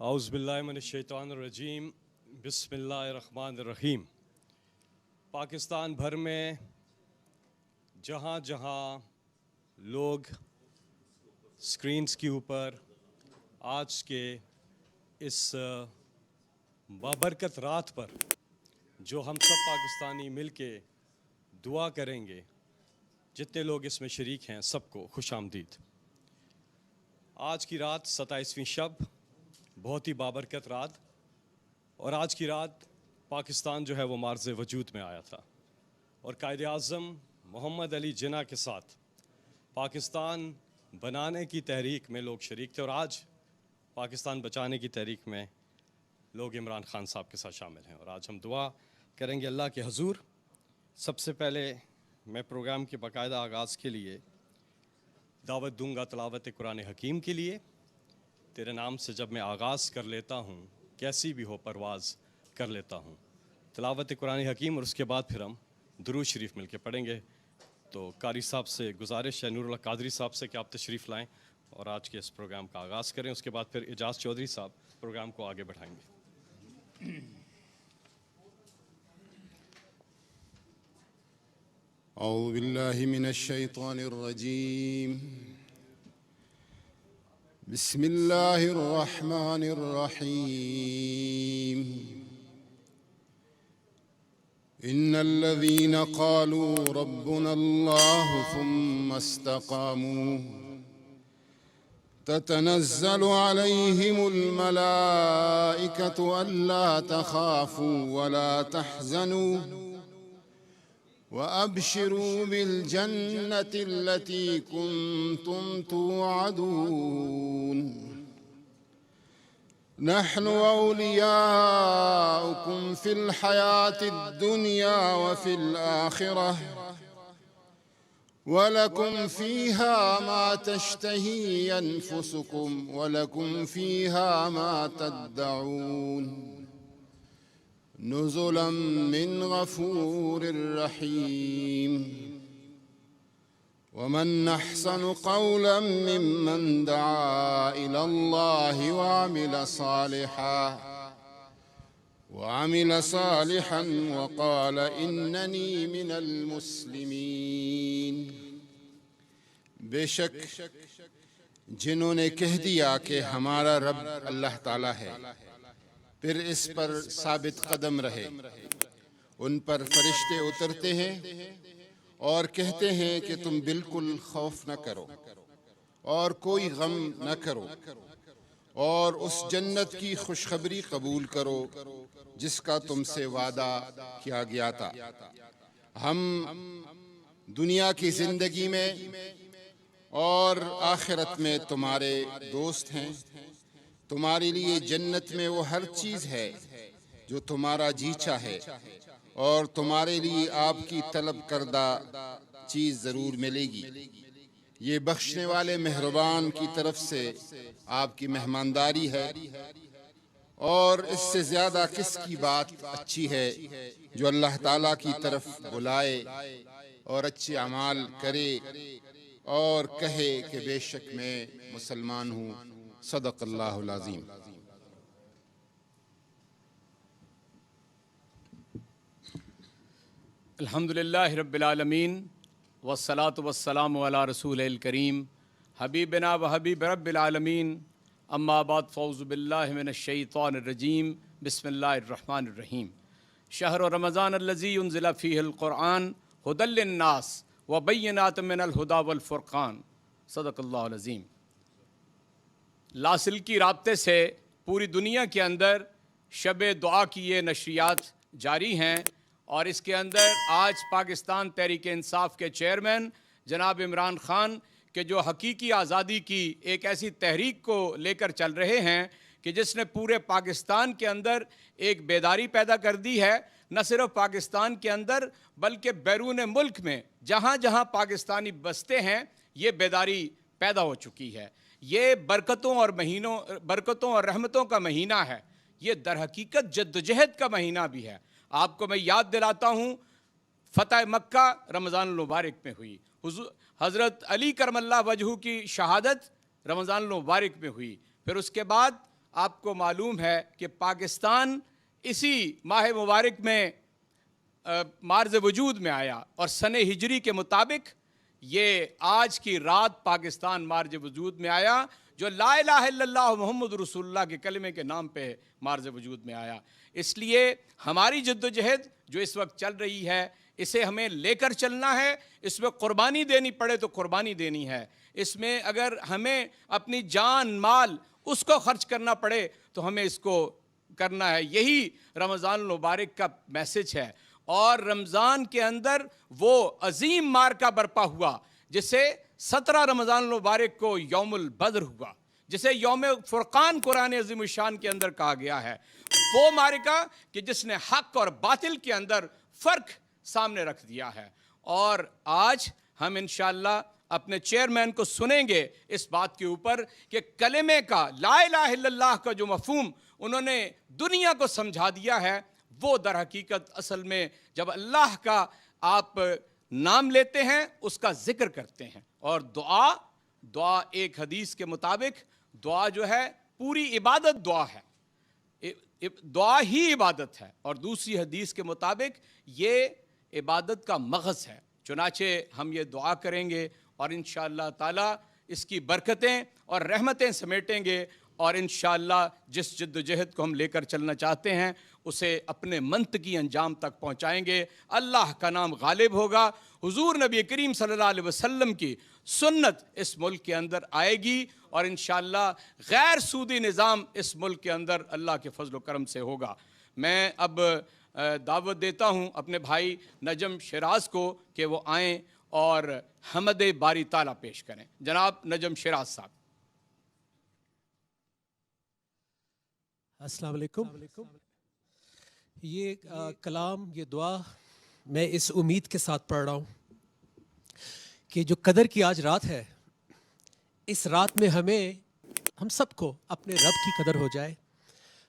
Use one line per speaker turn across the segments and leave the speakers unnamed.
اعوذ باللہ من الشیطان الرجیم بسم اللہ الرحمن الرحیم۔ پاکستان بھر میں جہاں جہاں لوگ اسکرینس کے اوپر آج کے اس بابرکت رات پر جو ہم سب پاکستانی مل کے دعا کریں گے، جتنے لوگ اس میں شریک ہیں سب کو خوش آمدید۔ آج کی رات 27ویں شب، بہت ہی بابرکت رات، اور آج کی رات پاکستان جو ہے وہ معرض وجود میں آیا تھا، اور قائد اعظم محمد علی جناح کے ساتھ پاکستان بنانے کی تحریک میں لوگ شریک تھے، اور آج پاکستان بچانے کی تحریک میں لوگ عمران خان صاحب کے ساتھ شامل ہیں۔ اور آج ہم دعا کریں گے اللہ کے حضور۔ سب سے پہلے میں پروگرام کے باقاعدہ آغاز کے لیے دعوت دوں گا تلاوت قرآن حکیم کے لیے۔ تیرے نام سے جب میں آغاز کر لیتا ہوں، کیسی بھی ہو پرواز کر لیتا ہوں۔ تلاوت قرآن حکیم، اور اس کے بعد پھر ہم درود شریف مل کے پڑھیں گے۔ تو قاری صاحب سے گزارش ہے، نور اللہ قادری صاحب سے، کہ آپ تشریف لائیں اور آج کے اس پروگرام کا آغاز کریں۔ اس کے بعد پھر اعجاز چودھری صاحب پروگرام کو آگے بڑھائیں گے۔
اعوذ باللہ من الشیطان الرجیم، بسم اللہ الرحمن الرحیم۔ ان الذین قالوا ربنا اللہ ثم استقاموا تتنزل علیہم الملائکۃ الا تخافوا ولا تحزنوا وَأَبْشِرُوا بِالْجَنَّةِ الَّتِي كُنْتُمْ تُوعَدُونَ نَحْنُ أَوْلِيَاؤُكُمْ فِي الْحَيَاةِ الدُّنْيَا وَفِي الْآخِرَةِ وَلَكُمْ فِيهَا مَا تَشْتَهِي أَنفُسُكُمْ وَلَكُمْ فِيهَا مَا تَدَّعُونَ نزلا من غفور رحیم۔ ومن احسن قولا ممن دعا الى اللہ وعمل صالحا وقال اننی من المسلمین۔ بے شک جنہوں نے کہہ دیا کہ ہمارا رب اللہ تعالیٰ ہے، پھر اس پر ثابت قدم رہے، ان پر فرشتے اترتے ہیں اور کہتے ہیں کہ تم بالکل خوف نہ کرو اور کوئی غم نہ کرو، اور اس جنت کی خوشخبری قبول کرو جس کا تم سے وعدہ کیا گیا تھا۔ ہم دنیا کی زندگی میں اور آخرت میں تمہارے دوست ہیں۔ تمہارے لیے جنت میں وہ ہر چیز ہے جو تمہارا جی چاہے، اور تمہارے لیے آپ کی طلب کردہ چیز ضرور ملے گی۔ یہ بخشنے والے مہربان کی طرف سے آپ کی مہمانداری ہے، اور اس سے زیادہ کس کی بات اچھی ہے جو اللہ تعالیٰ کی طرف بلائے اور اچھے اعمال کرے اور کہے کہ بے شک میں مسلمان ہوں۔ صدق اللہ العظیم۔
الحمدللہ رب العالمین، والصلاة والسلام علی رسول الکریم، حبیبنا و حبیب رب العالمین، اما بعد فاعوذ باللہ من الشیطان الرجیم، بسم اللہ الرحمن الرحیم۔ شہر رمضان الذی انزل فیہ القرآن ھدی للناس وبینات من الھدی والفرقان۔ صدق اللہ العظیم۔ لاسلکی رابطے سے پوری دنیا کے اندر شب دعا کی یہ نشریات جاری ہیں، اور اس کے اندر آج پاکستان تحریک انصاف کے چیئرمین جناب عمران خان کے جو حقیقی آزادی کی ایک ایسی تحریک کو لے کر چل رہے ہیں کہ جس نے پورے پاکستان کے اندر ایک بیداری پیدا کر دی ہے، نہ صرف پاکستان کے اندر بلکہ بیرون ملک میں جہاں جہاں پاکستانی بستے ہیں یہ بیداری پیدا ہو چکی ہے۔ یہ برکتوں اور رحمتوں کا مہینہ ہے، یہ در حقیقت جدوجہد کا مہینہ بھی ہے۔ آپ کو میں یاد دلاتا ہوں، فتح مکہ رمضان المبارک میں ہوئی، حضرت علی کرم اللہ وجہہ کی شہادت رمضان المبارک میں ہوئی، پھر اس کے بعد آپ کو معلوم ہے کہ پاکستان اسی ماہ مبارک میں مارز وجود میں آیا، اور سن ہجری کے مطابق یہ آج کی رات پاکستان مارز وجود میں آیا، جو لا الہ الا اللہ محمد رسول اللہ کے کلمے کے نام پہ مارز وجود میں آیا۔ اس لیے ہماری جد و جہد جو اس وقت چل رہی ہے، اسے ہمیں لے کر چلنا ہے۔ اس میں قربانی دینی پڑے تو قربانی دینی ہے، اس میں اگر ہمیں اپنی جان مال اس کو خرچ کرنا پڑے تو ہمیں اس کو کرنا ہے۔ یہی رمضان المبارک کا میسج ہے، اور رمضان کے اندر وہ عظیم معرکہ برپا ہوا جسے 17 رمضان المبارک کو یوم البدر ہوا، جسے یوم فرقان قرآن عظیم الشان کے اندر کہا گیا ہے۔ وہ معرکہ کہ جس نے حق اور باطل کے اندر فرق سامنے رکھ دیا ہے، اور آج ہم انشاءاللہ اپنے چیئرمین کو سنیں گے اس بات کے اوپر کہ کلمے کا، لا الہ الا اللہ کا جو مفہوم انہوں نے دنیا کو سمجھا دیا ہے، وہ در حقیقت اصل میں جب اللہ کا آپ نام لیتے ہیں اس کا ذکر کرتے ہیں، اور دعا ایک حدیث کے مطابق دعا جو ہے پوری عبادت دعا ہے، دعا ہی عبادت ہے، اور دوسری حدیث کے مطابق یہ عبادت کا مغز ہے۔ چنانچہ ہم یہ دعا کریں گے اور انشاءاللہ تعالی اس کی برکتیں اور رحمتیں سمیٹیں گے، اور انشاءاللہ جس جد و جہد کو ہم لے کر چلنا چاہتے ہیں اسے اپنے منطقی انجام تک پہنچائیں گے۔ اللہ کا نام غالب ہوگا، حضور نبی کریم صلی اللہ علیہ وسلم کی سنت اس ملک کے اندر آئے گی، اور انشاءاللہ غیر سودی نظام اس ملک کے اندر اللہ کے فضل و کرم سے ہوگا۔ میں اب دعوت دیتا ہوں اپنے بھائی نجم شیراز کو کہ وہ آئیں اور حمد باری تعالیٰ پیش کریں۔ جناب نجم شیراز صاحب۔
السلام علیکم۔ یہ کلام، یہ دعا میں اس امید کے ساتھ پڑھ رہا ہوں کہ جو قدر کی آج رات ہے، اس رات میں ہم سب کو اپنے رب کی قدر ہو جائے،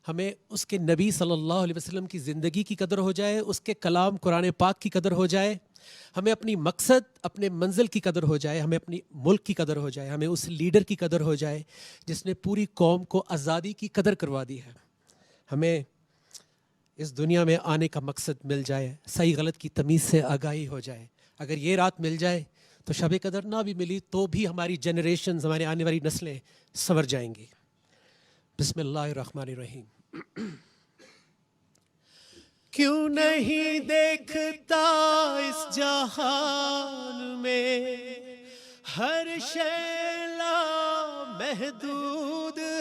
ہمیں اس کے نبی صلی اللہ علیہ وسلم کی زندگی کی قدر ہو جائے، اس کے کلام قرآن پاک کی قدر ہو جائے، ہمیں اپنی مقصد، اپنے منزل کی قدر ہو جائے، ہمیں اپنی ملک کی قدر ہو جائے، ہمیں اس لیڈر کی قدر ہو جائے جس نے پوری قوم کو آزادی کی قدر کروا دی ہے، ہمیں اس دنیا میں آنے کا مقصد مل جائے، صحیح غلط کی تمیز سے آگاہی ہو جائے۔ اگر یہ رات مل جائے تو شب قدر نہ بھی ملی تو بھی ہماری جنریشنز، ہماری آنے والی نسلیں سنور جائیں گی۔ بسم اللہ الرحمن الرحیم۔ کیوں نہیں دیکھتا اس جہان میں ہر شے لامحدود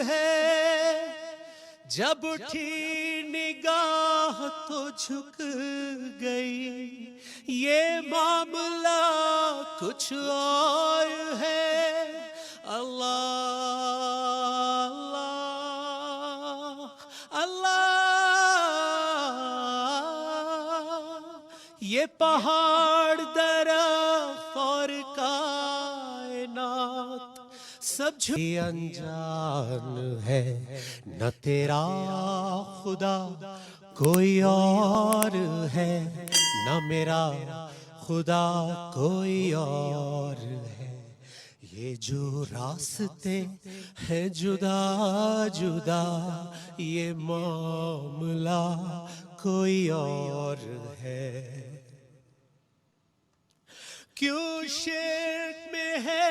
ہے، جب اٹھی نگاہ تو جھک گئی، یہ معاملہ کچھ اور ہے۔ اللہ اللہ یہ پہاڑ، درخت اور کائنات سب انجان ہے، نہ تیرا خدا کوئی اور ہے، نہ میرا خدا کوئی اور ہے۔ یہ جو راستے ہیں جدا جدا، یہ معاملہ کوئی اور ہے۔ کیوں شرک میں ہے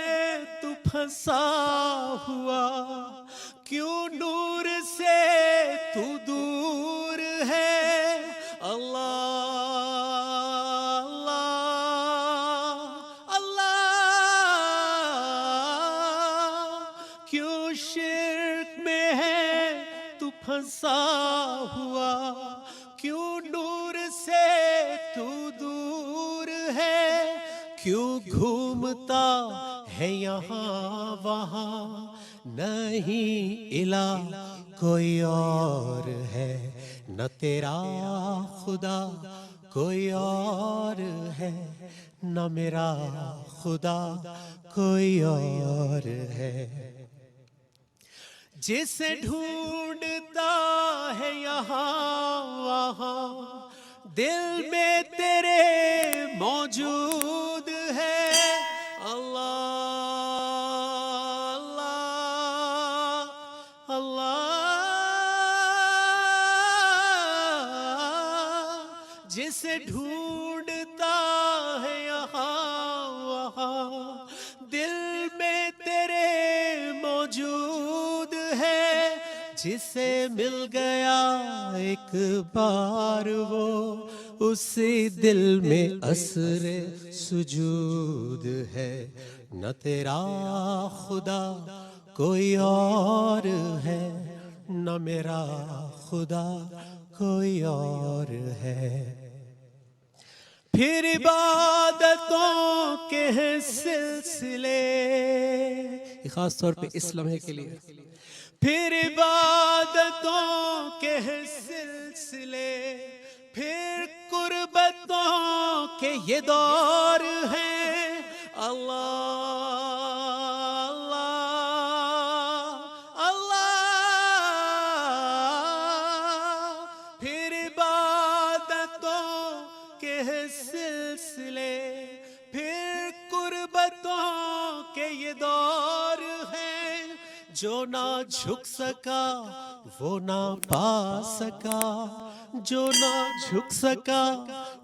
تو پھنسا ہوا، کیوں نور سے تو دور ہے۔ اللہ اللہ اللہ، کیوں شرک میں ہے تو پھنسا ہوا، کیوں نور سے تو دور ہے۔ کیوں گھومتا ہے یہاں وہاں، نہیں الہ کوئی اور ہے، نہ تیرا خدا کوئی اور ہے، نہ میرا خدا کوئی اور ہے۔ جسے ڈھونڈتا ہے یہاں وہاں، دل میں تیرے موجود ہے۔ اللہ اللہ اللہ، ڈھونڈتا ہے یہاں وہاں، دل میں تیرے موجود ہے، جسے مل گیا ایک بار وہ، اسی دل میں اثر سجود ہے۔ نہ تیرا خدا کوئی اور ہے، نہ میرا خدا کوئی اور ہے۔ پھر عبادتوں کے ہیں سلسلے، یہ خاص طور پہ اس لمحے کے لیے، پھر عبادتوں کے ہیں سلسلے، پھر قربتوں کے یہ دور ہیں، اللہ اللہ اللہ، پھر عبادتوں کے ہیں سلسلے، پھر قربتوں کے یہ دور ہیں، جو نہ جھک سکا وہ نہ پا سکا، جو نہ جھک سکا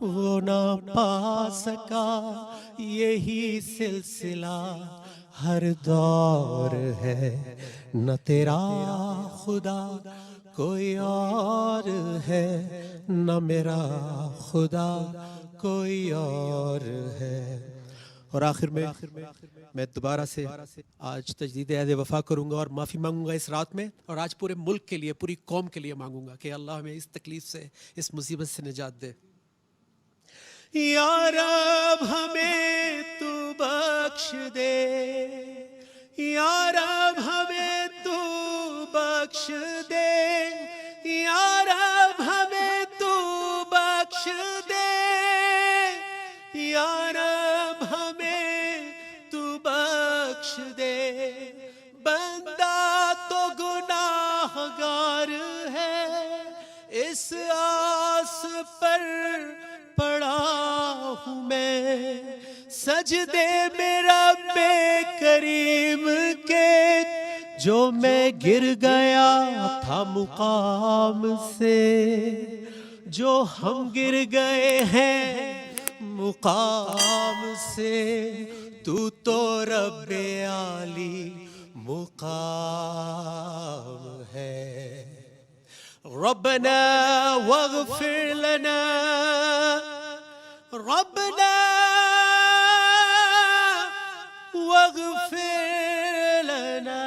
وہ نہ پا سکا، یہی سلسلہ ہر دور ہے۔ نہ تیرا خدا کوئی اور ہے، نہ میرا خدا کوئی اور ہے۔ اور آخر میں دوبارہ سے آج تجدید عہد وفا کروں گا اور معافی مانگوں گا اس رات میں، اور آج پورے ملک کے لیے، پوری قوم کے لیے مانگوں گا کہ اللہ ہمیں اس تکلیف سے، اس مصیبت سے نجات دے۔ یا رب ہمیں تو بخش دے، یا رب ہمیں تو بخش دے، یا رب ہمیں تو بخش دے، یا رب ہمیں تو بخش دے۔ بندہ تو گناہ گار ہے، اس آس پر پڑا ہوں میں، سجدے میں رب کریم کے، جو میں گر گیا تھا مقام سے، جو ہم گر گئے ہیں مقام سے، تو رب عالی مقام ہے۔ ربنا واغفر لنا، ربنا واغفر لنا۔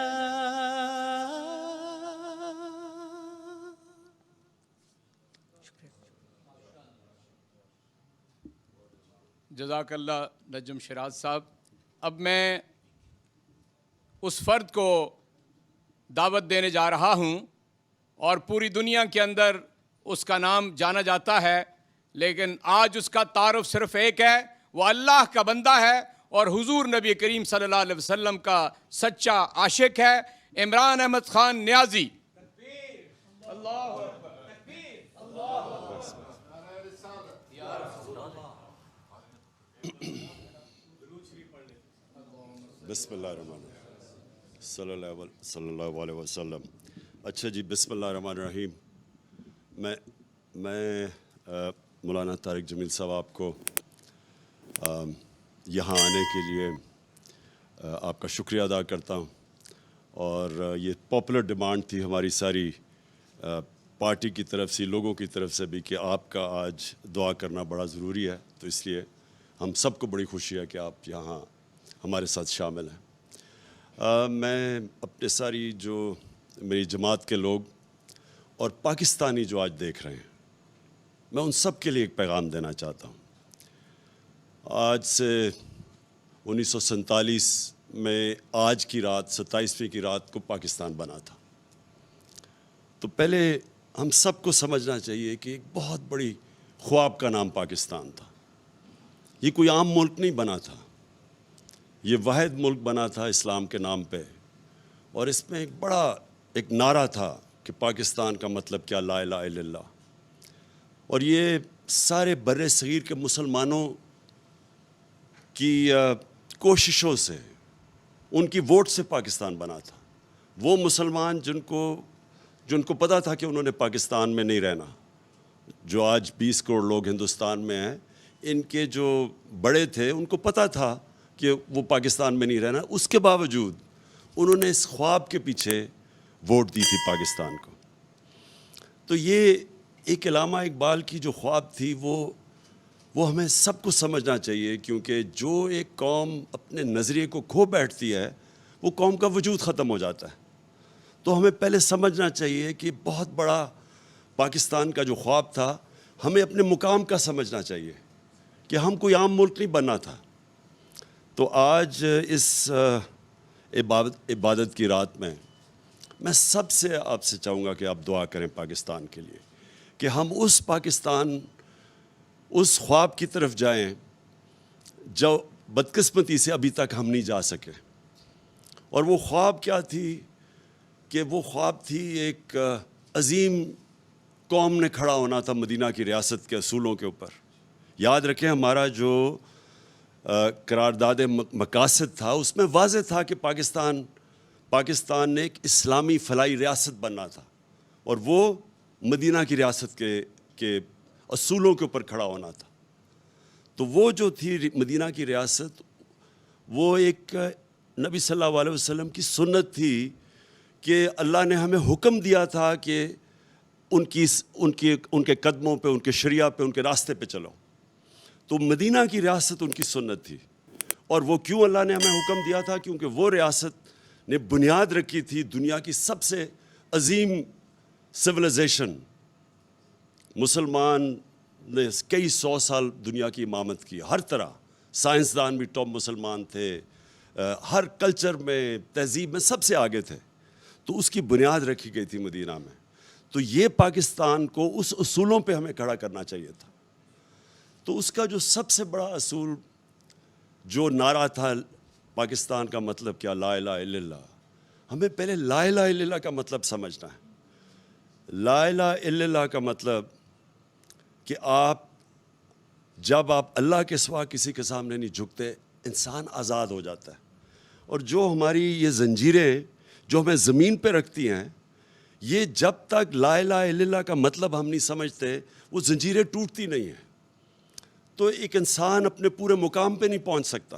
جزاک اللہ نجم شیراز صاحب۔ اب میں اس فرد کو دعوت دینے جا رہا ہوں، اور پوری دنیا کے اندر اس کا نام جانا جاتا ہے، لیکن آج اس کا تعارف صرف ایک ہے، وہ اللہ کا بندہ ہے اور حضور نبی کریم صلی اللہ علیہ وسلم کا سچا عاشق ہے، عمران احمد خان نیازی۔
بسم اللہ الرحمن الرحیم، صلی اللہ علیہ وسلم۔ اچھا جی، بسم اللہ الرحمن الرحیم۔ میں مولانا طارق جمیل صاحب آپ کو یہاں آنے کے لیے آپ کا شکریہ ادا کرتا ہوں، اور یہ پاپولر ڈیمانڈ تھی ہماری ساری پارٹی کی طرف سے، لوگوں کی طرف سے بھی، کہ آپ کا آج دعا کرنا بڑا ضروری ہے، تو اس لیے ہم سب کو بڑی خوشی ہے کہ آپ یہاں ہمارے ساتھ شامل ہیں۔ میں اپنے ساری جو میری جماعت کے لوگ اور پاکستانی جو آج دیکھ رہے ہیں، میں ان سب کے لیے ایک پیغام دینا چاہتا ہوں۔ آج سے 1947 میں آج کی رات، 27ویں کی رات کو پاکستان بنا تھا، تو پہلے ہم سب کو سمجھنا چاہیے کہ ایک بہت بڑی خواب کا نام پاکستان تھا۔ یہ کوئی عام ملک نہیں بنا تھا، یہ واحد ملک بنا تھا اسلام کے نام پہ، اور اس میں ایک نعرہ تھا کہ پاکستان کا مطلب کیا، لا الہ الا اللہ۔ اور یہ سارے بر صغیر کے مسلمانوں کی کوششوں سے، ان کی ووٹ سے پاکستان بنا تھا۔ وہ مسلمان جن کو پتہ تھا کہ انہوں نے پاکستان میں نہیں رہنا، جو آج 20 کروڑ لوگ ہندوستان میں ہیں، ان کے جو بڑے تھے ان کو پتہ تھا کہ وہ پاکستان میں نہیں رہنا، اس کے باوجود انہوں نے اس خواب کے پیچھے ووٹ دی تھی پاکستان کو۔ تو یہ ایک علامہ اقبال کی جو خواب تھی وہ ہمیں سب کو سمجھنا چاہیے، کیونکہ جو ایک قوم اپنے نظریے کو کھو بیٹھتی ہے وہ قوم کا وجود ختم ہو جاتا ہے۔ تو ہمیں پہلے سمجھنا چاہیے کہ بہت بڑا پاکستان کا جو خواب تھا ہمیں اپنے مقام کا سمجھنا چاہیے کہ ہم کوئی عام ملک نہیں بننا تھا۔ تو آج اس عبادت کی رات میں سب سے آپ سے چاہوں گا کہ آپ دعا کریں پاکستان کے لیے، کہ ہم اس پاکستان، اس خواب کی طرف جائیں جو بدقسمتی سے ابھی تک ہم نہیں جا سکے۔ اور وہ خواب کیا تھی؟ کہ وہ خواب تھی ایک عظیم قوم نے کھڑا ہونا تھا مدینہ کی ریاست کے اصولوں کے اوپر۔ یاد رکھیں ہمارا جو قرارداد مقاصد تھا اس میں واضح تھا کہ پاکستان نے ایک اسلامی فلاحی ریاست بننا تھا، اور وہ مدینہ کی ریاست کے اصولوں کے اوپر کھڑا ہونا تھا۔ تو وہ جو تھی مدینہ کی ریاست، وہ ایک نبی صلی اللہ علیہ وسلم کی سنت تھی کہ اللہ نے ہمیں حکم دیا تھا کہ ان کے قدموں پہ، ان کے شریعہ پہ، ان کے راستے پہ چلو۔ تو مدینہ کی ریاست ان کی سنت تھی۔ اور وہ کیوں اللہ نے ہمیں حکم دیا تھا؟ کیونکہ وہ ریاست نے بنیاد رکھی تھی دنیا کی سب سے عظیم سویلائزیشن۔ مسلمان نے کئی 100 سال دنیا کی امامت کی، ہر طرح سائنسدان بھی ٹاپ مسلمان تھے، ہر کلچر میں، تہذیب میں سب سے آگے تھے۔ تو اس کی بنیاد رکھی گئی تھی مدینہ میں۔ تو یہ پاکستان کو اس اصولوں پہ ہمیں کھڑا کرنا چاہیے تھا۔ تو اس کا جو سب سے بڑا اصول جو نعرہ تھا پاکستان کا مطلب کیا؟ لا الہ الا اللہ۔ ہمیں پہلے لا الہ الا اللہ کا مطلب سمجھنا ہے۔ لا الہ الا اللہ کا مطلب کہ جب آپ اللہ کے سوا کسی کے سامنے نہیں جھکتے، انسان آزاد ہو جاتا ہے۔ اور جو ہماری یہ زنجیریں جو ہمیں زمین پہ رکھتی ہیں، یہ جب تک لا الہ الا اللہ کا مطلب ہم نہیں سمجھتے وہ زنجیریں ٹوٹتی نہیں ہیں۔ تو ایک انسان اپنے پورے مقام پہ نہیں پہنچ سکتا۔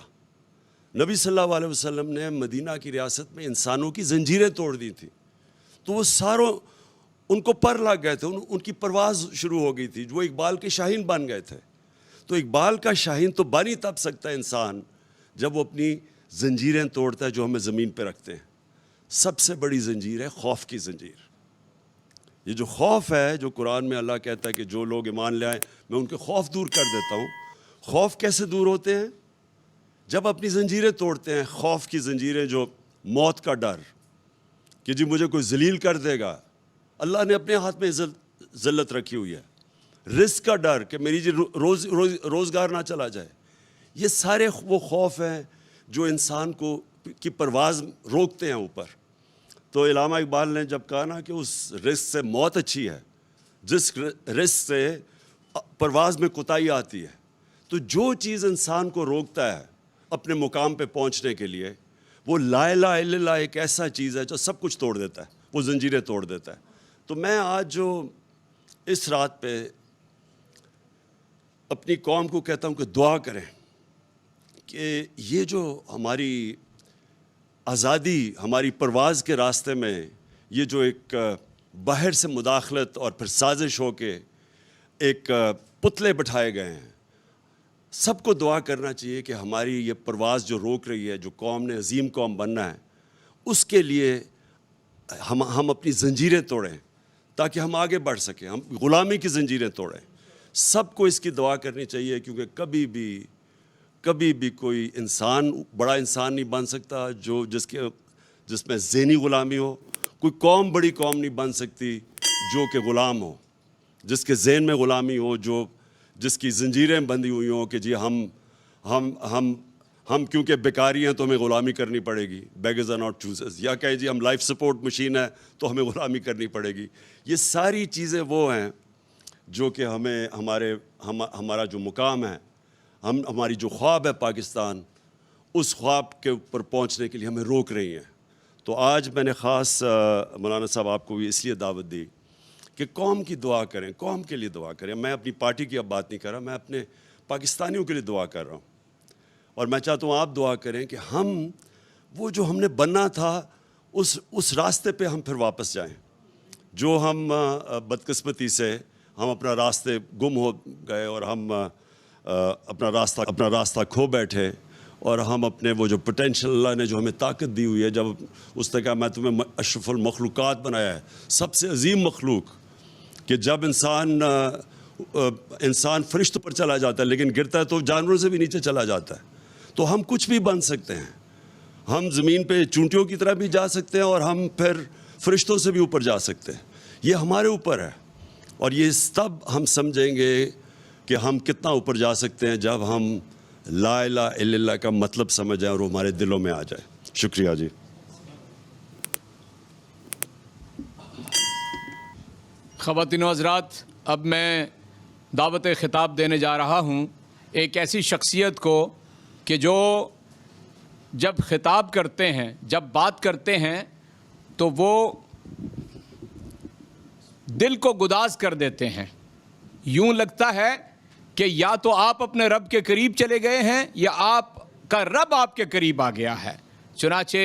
نبی صلی اللہ علیہ وسلم نے مدینہ کی ریاست میں انسانوں کی زنجیریں توڑ دی تھیں، تو وہ ان کو پر لگ گئے تھے، ان کی پرواز شروع ہو گئی تھی، جو اقبال کے شاہین بن گئے تھے۔ تو اقبال کا شاہین تو بن ہی تب سکتا ہے انسان جب وہ اپنی زنجیریں توڑتا ہے جو ہمیں زمین پہ رکھتے ہیں۔ سب سے بڑی زنجیر ہے خوف کی زنجیر۔ یہ جو خوف ہے، جو قرآن میں اللہ کہتا ہے کہ جو لوگ ایمان لے آئیں میں ان کے خوف دور کر دیتا ہوں۔ خوف کیسے دور ہوتے ہیں؟ جب اپنی زنجیریں توڑتے ہیں۔ خوف کی زنجیریں جو موت کا ڈر کہ جی مجھے کوئی ذلیل کر دے گا، اللہ نے اپنے ہاتھ میں ذلت رکھی ہوئی ہے۔ رزق کا ڈر کہ میری جی روزگار نہ چلا جائے۔ یہ سارے وہ خوف ہیں جو انسان کی پرواز روکتے ہیں اوپر۔ تو علامہ اقبال نے جب کہا نا کہ اس رزق سے موت اچھی ہے جس رزق سے پرواز میں کوتاہی آتی ہے، تو جو چیز انسان کو روکتا ہے اپنے مقام پہ پہنچنے کے لیے، وہ لا الہ الا اللہ ایک ایسا چیز ہے جو سب کچھ توڑ دیتا ہے، وہ زنجیریں توڑ دیتا ہے۔ تو میں آج جو اس رات پہ اپنی قوم کو کہتا ہوں کہ دعا کریں کہ یہ جو ہماری آزادی، ہماری پرواز کے راستے میں یہ جو ایک باہر سے مداخلت اور پھر سازش ہو کے ایک پتلے بٹھائے گئے ہیں، سب کو دعا کرنا چاہیے کہ ہماری یہ پرواز جو روک رہی ہے، جو قوم نے عظیم قوم بننا ہے، اس کے لیے ہم اپنی زنجیریں توڑیں تاکہ ہم آگے بڑھ سکیں، ہم غلامی کی زنجیریں توڑیں۔ سب کو اس کی دعا کرنی چاہیے، کیونکہ کبھی بھی کوئی انسان بڑا انسان نہیں بن سکتا جس میں ذہنی غلامی ہو۔ کوئی قوم بڑی قوم نہیں بن سکتی جو کہ غلام ہو، جس کے ذہن میں غلامی ہو، جس کی زنجیریں بندھی ہوئی ہوں کہ جی ہم کیونکہ بیکاری ہیں تو ہمیں غلامی کرنی پڑے گی، بیگرز آر ناٹ چوزرز، یا کہیں جی ہم لائف سپورٹ مشین ہے تو ہمیں غلامی کرنی پڑے گی۔ یہ ساری چیزیں وہ ہیں جو کہ ہمارا جو مقام ہے، ہماری جو خواب ہے پاکستان، اس خواب کے اوپر پہنچنے کے لیے ہمیں روک رہی ہیں۔ تو آج میں نے خاص مولانا صاحب آپ کو بھی اس لیے دعوت دی کہ قوم کی دعا کریں، قوم کے لیے دعا کریں۔ میں اپنی پارٹی کی اب بات نہیں کر رہا، میں اپنے پاکستانیوں کے لیے دعا کر رہا ہوں، اور میں چاہتا ہوں آپ دعا کریں کہ ہم وہ جو ہم نے بننا تھا اس راستے پہ ہم پھر واپس جائیں، جو ہم بدقسمتی سے ہم اپنا راستے گم ہو گئے اور ہم اپنا راستہ کھو بیٹھے، اور ہم اپنے وہ جو پوٹینشیل اللہ نے جو ہمیں طاقت دی ہوئی ہے، جب اس نے کہا میں تمہیں اشرف المخلوقات بنایا ہے، سب سے عظیم مخلوق، کہ جب انسان فرشتوں پر چلا جاتا ہے لیکن گرتا ہے تو جانوروں سے بھی نیچے چلا جاتا ہے، تو ہم کچھ بھی بن سکتے ہیں، ہم زمین پہ چونٹیوں کی طرح بھی جا سکتے ہیں اور ہم پھر فرشتوں سے بھی اوپر جا سکتے ہیں، یہ ہمارے اوپر ہے، اور یہ تب ہم سمجھیں گے کہ ہم کتنا اوپر جا سکتے ہیں جب ہم لا الہ الا اللہ کا مطلب سمجھ جائیں اور وہ ہمارے دلوں میں آ جائے۔ شکریہ جی۔
خواتین و حضرات، اب میں دعوت خطاب دینے جا رہا ہوں ایک ایسی شخصیت کو کہ جو جب خطاب کرتے ہیں، جب بات کرتے ہیں تو وہ دل کو گداز کر دیتے ہیں، یوں لگتا ہے کہ یا تو آپ اپنے رب کے قریب چلے گئے ہیں یا آپ کا رب آپ کے قریب آ گیا ہے۔ چنانچہ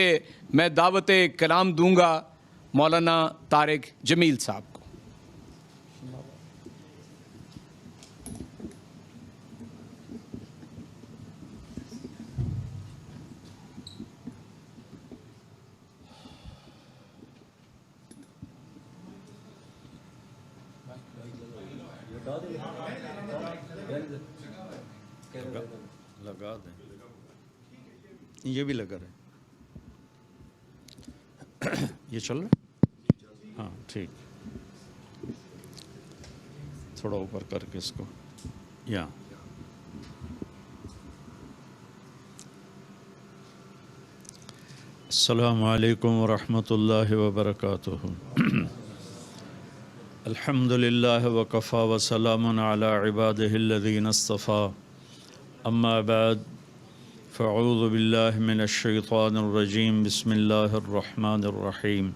میں دعوت کلام دوں گا مولانا طارق جمیل صاحب کو۔
لگا دیں، یہ بھی لگا رہے، یہ چل رہا ہے؟ ہاں ٹھیک، تھوڑا اوپر کر کے اس کو، یا السلام علیکم ورحمۃ اللہ وبرکاتہ۔ الحمد للہ وکفا وسلام علی عبادہ الذین اصطفیٰ، اما بعد فاعوذ باللہ من الشیطان الرجیم، بسم اللہ الرحمن الرحیم۔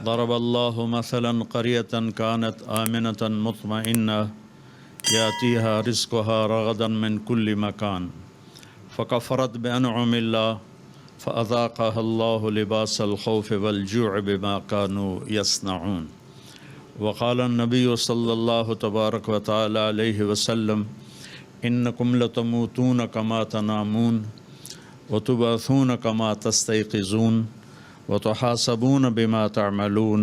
ضرب اللہ مثلا قریۃ کانت آمنۃ مطمئنہ یاتیہا رزقها رغدا من کل مکان فکفرت بانعم اللہ فاذاقها اللہ لباس الخوف والجوع بما كانوا یصنعون۔ وقال النبی صلی اللہ تبارک و تعالی علیہ وسلم انکم لتموتون کما تنامون وتبعثون کما تستيقظون وتحاسبون بما تعملون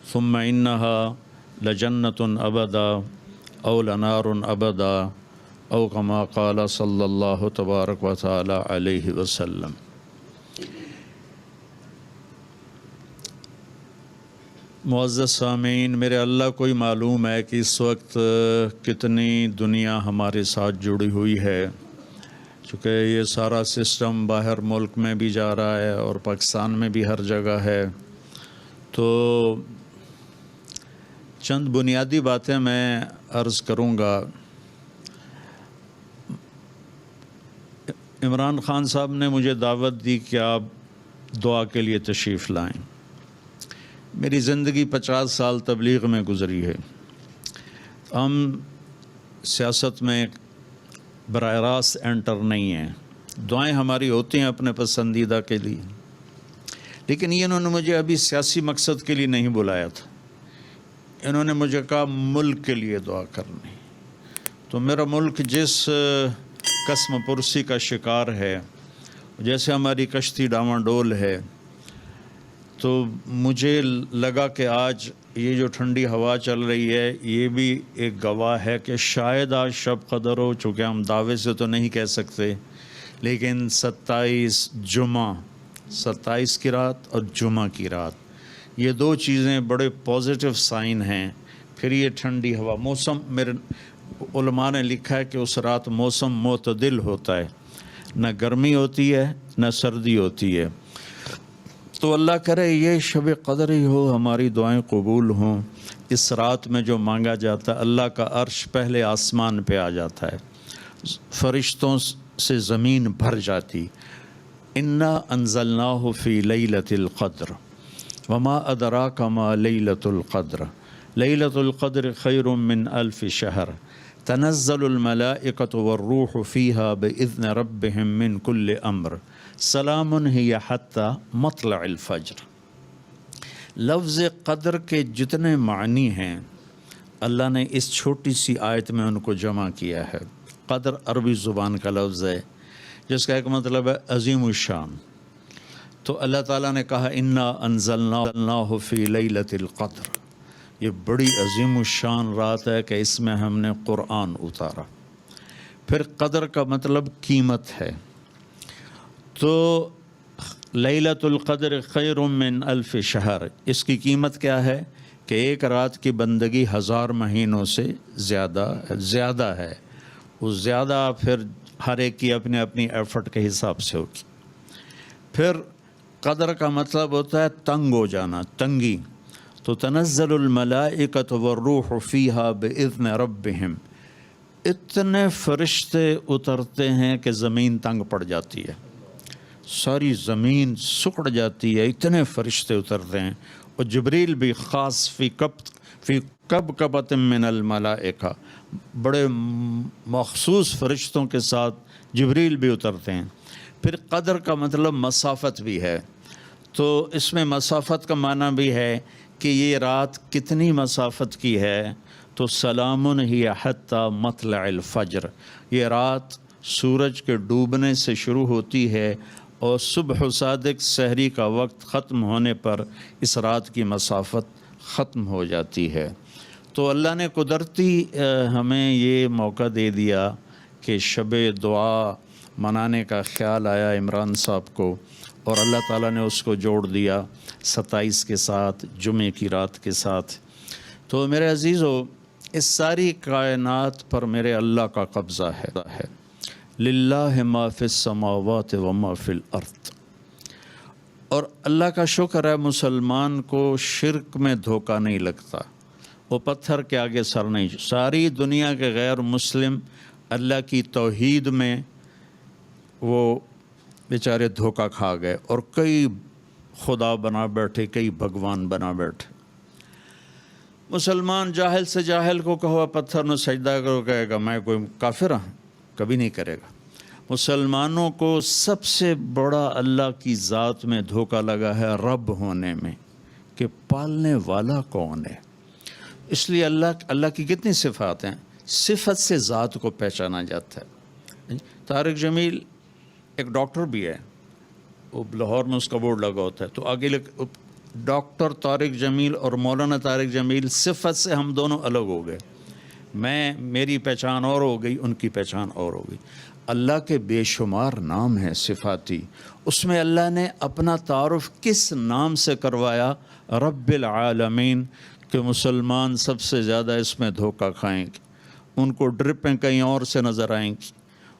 ثم انها لجنة ابدا او لنار ابدا او کما قال صلی اللہ تبارک و تعالی علیہ وسلم۔ معزز سامعین، میرے اللہ کو ہی معلوم ہے کہ اس وقت کتنی دنیا ہمارے ساتھ جڑی ہوئی ہے، چونکہ یہ سارا سسٹم باہر ملک میں بھی جا رہا ہے اور پاکستان میں بھی ہر جگہ ہے، تو چند بنیادی باتیں میں عرض کروں گا۔ عمران خان صاحب نے مجھے دعوت دی کہ آپ دعا کے لیے تشریف لائیں۔ میری زندگی 50 سال تبلیغ میں گزری ہے، ہم سیاست میں براہ راست انٹر نہیں ہیں، دعائیں ہماری ہوتی ہیں اپنے پسندیدہ کے لیے، لیکن یہ انہوں نے مجھے ابھی سیاسی مقصد کے لیے نہیں بلایا تھا، انہوں نے مجھے کہا ملک کے لیے دعا کرنی۔ تو میرا ملک جس قسم پرسی کا شکار ہے، جیسے ہماری کشتی ڈاواں ڈول ہے، تو مجھے لگا کہ آج یہ جو ٹھنڈی ہوا چل رہی ہے یہ بھی ایک گواہ ہے کہ شاید آج شب قدر ہو، چونکہ ہم دعوے سے تو نہیں کہہ سکتے، لیکن 27 کی رات اور جمعہ کی رات، یہ دو چیزیں بڑے پازیٹیو سائن ہیں۔ پھر یہ ٹھنڈی ہوا، موسم، میرے علماء نے لکھا ہے کہ اس رات موسم معتدل ہوتا ہے، نہ گرمی ہوتی ہے نہ سردی ہوتی ہے۔ تو اللہ کرے یہ شب قدر ہی ہو، ہماری دعائیں قبول ہوں۔ اس رات میں جو مانگا جاتا ہے اللہ کا عرش پہلے آسمان پہ آ جاتا ہے، فرشتوں سے زمین بھر جاتی۔ انا انزلناہ فی لیلۃ القدر وما ادراک ما لیلۃ القدر لیلۃ القدر خیر من الف شہر تنزل الملائکۃ والروح فیہا بإذن ربہم من کل امر سلام ہی حتی مطلع الفجر۔ لفظ قدر کے جتنے معنی ہیں اللہ نے اس چھوٹی سی آیت میں ان کو جمع کیا ہے۔ قدر عربی زبان کا لفظ ہے جس کا ایک مطلب ہے عظیم الشان۔ تو اللہ تعالیٰ نے کہا انا انزلناہ فی لیلۃ القدر، یہ بڑی عظیم الشان رات ہے کہ اس میں ہم نے قرآن اتارا۔ پھر قدر کا مطلب قیمت ہے، تو لیلۃ القدر خیر من الف شہر، اس کی قیمت کیا ہے کہ ایک رات کی بندگی 1000 مہینوں سے زیادہ ہے۔ وہ زیادہ پھر ہر ایک کی اپنے اپنی ایفرٹ کے حساب سے ہوگی۔ پھر قدر کا مطلب ہوتا ہے تنگ ہو جانا، تنگی، تو تنزل الملائکۃ والروح فیہا بإذن ربہم، اتنے فرشتے اترتے ہیں کہ زمین تنگ پڑ جاتی ہے، ساری زمین سکڑ جاتی ہے، اتنے فرشتے اترتے ہیں۔ اور جبریل بھی خاص فی کبکبۃ من الملائکہ، بڑے مخصوص فرشتوں کے ساتھ جبریل بھی اترتے ہیں۔ پھر قدر کا مطلب مسافت بھی ہے، تو اس میں مسافت کا معنی بھی ہے کہ یہ رات کتنی مسافت کی ہے، تو سلام ہی حتی مطلع الفجر، یہ رات سورج کے ڈوبنے سے شروع ہوتی ہے اور صبح صادق سحری کا وقت ختم ہونے پر اس رات کی مسافت ختم ہو جاتی ہے۔ تو اللہ نے قدرتی ہمیں یہ موقع دے دیا کہ شب دعا منانے کا خیال آیا عمران صاحب کو، اور اللہ تعالیٰ نے اس کو جوڑ دیا 27 کے ساتھ، جمعے کی رات کے ساتھ۔ تو میرے عزیزو، اس ساری کائنات پر میرے اللہ کا قبضہ ہے۔ للہ ما فی السماوات و ما فی الارض، اور اللہ کا شکر ہے مسلمان کو شرک میں دھوکہ نہیں لگتا، وہ پتھر کے آگے سر نہیں۔ ساری دنیا کے غیر مسلم اللہ کی توحید میں وہ بیچارے دھوکہ کھا گئے، اور کئی خدا بنا بیٹھے، کئی بھگوان بنا بیٹھے۔ مسلمان جاہل سے جاہل کو کہو پتھر نو سجدہ کرو، کہے گا میں کوئی کافر ہوں، کبھی نہیں کرے گا۔ مسلمانوں کو سب سے بڑا اللہ کی ذات میں دھوکہ لگا ہے رب ہونے میں، کہ پالنے والا کون ہے۔ اس لیے اللہ کی کتنی صفات ہیں، صفت سے ذات کو پہچانا جاتا ہے۔ طارق جمیل ایک ڈاکٹر بھی ہے، وہ لاہور میں اس کا بورڈ لگا ہوتا ہے، تو آگے ڈاکٹر طارق جمیل اور مولانا طارق جمیل صفت سے ہم دونوں الگ ہو گئے، میری پہچان اور ہو گئی، ان کی پہچان اور ہو گئی۔ اللہ کے بے شمار نام ہیں صفاتی، اس میں اللہ نے اپنا تعارف کس نام سے کروایا؟ رب العالمین، کہ مسلمان سب سے زیادہ اس میں دھوکہ کھائیں گے، ان کو ڈرپیں کہیں اور سے نظر آئیں گی،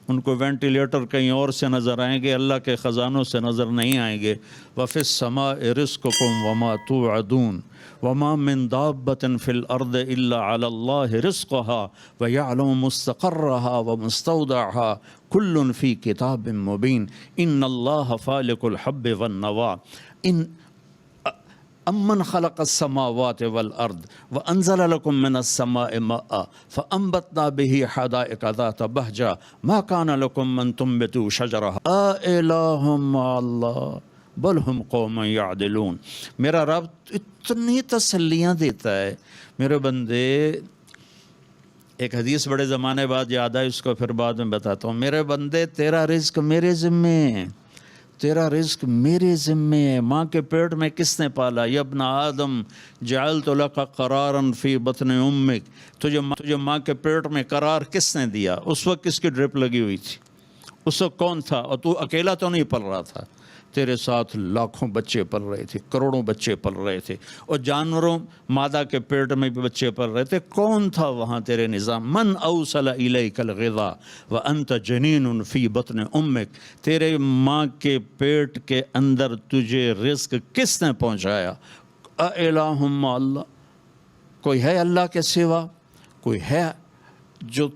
ان کو وینٹیلیٹر کہیں اور سے نظر آئیں گے، اللہ کے خزانوں سے نظر نہیں آئیں گے۔ وَفِي السَّمَاءِ رِزْقُكُمْ وَمَا تُوعَدُونَ وَمَا مِن دَابَّةٍ فِي الْأَرْضِ إِلَّا عَلَى اللَّهِ رِزْقُهَا وَيَعْلَمُ مُسْتَقَرَّهَا وَمُسْتَوْدَعَهَا كُلٌّ فِي كِتَابٍ مُبِينٍ إِنَّ اللَّهَ فَالِقُ الْحَبِّ وَالنَّوَىٰ أَمَّنْ خَلَقَ السَّمَاوَاتِ وَالْأَرْضِ وَأَنزَلَ لَكُم مِّنَ السَّمَاءِ مَاءً فَأَنبَتْنَا بِهِ حَدَائِقَ ذَاتَ بَهْجَةٍ مَا كَانَ لَكُم أَن تُنبِتُوا شَجَرَهَا أَإِلَٰهٌ مَّعَ اللَّهِ بَلْ هُمْ قَوْمٌ يَعْدِلُونَ۔ میرا رب اتنی تسلیاں دیتا ہے، میرے بندے، ایک حدیث بڑے زمانے بعد یاد آئی، اس کو پھر بعد میں بتاتا ہوں۔ میرے بندے، تیرا رزق میرے ذمے ہے، تیرا رزق میرے ذمے ہے۔ ماں کے پیٹ میں کس نے پالا؟ یا ابن آدم جعلت لک قرارا فی بطن امک، تجھے ماں کے پیٹ میں قرار کس نے دیا؟ اس وقت کس کی ڈرپ لگی ہوئی تھی؟ اس وقت کون تھا؟ اور تو اکیلا تو نہیں پل رہا تھا، تیرے ساتھ لاکھوں بچے پل رہے تھے، کروڑوں بچے پل رہے تھے، اور جانوروں مادہ کے پیٹ میں بھی بچے پل رہے تھے۔ کون تھا وہاں تیرے نظام؟ من اوصل الیک الغذاء وانت جنین فی بطن امک، تیرے ماں کے پیٹ کے اندر تجھے رزق کس نے پہنچایا؟ اِلٰہٌ مع اللہ، کوئی ہے اللہ کے سوا؟ کوئی ہے جو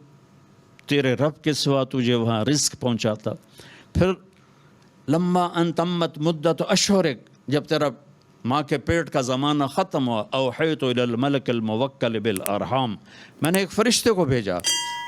تیرے رب کے سوا تجھے وہاں رزق پہنچاتا؟ پھر لما ان تمت مدت اشہرک، جب تیرا ماں کے پیٹ کا زمانہ ختم ہوا، اوحیت الی الملک الموکل بالارحام، میں نے ایک فرشتے کو بھیجا،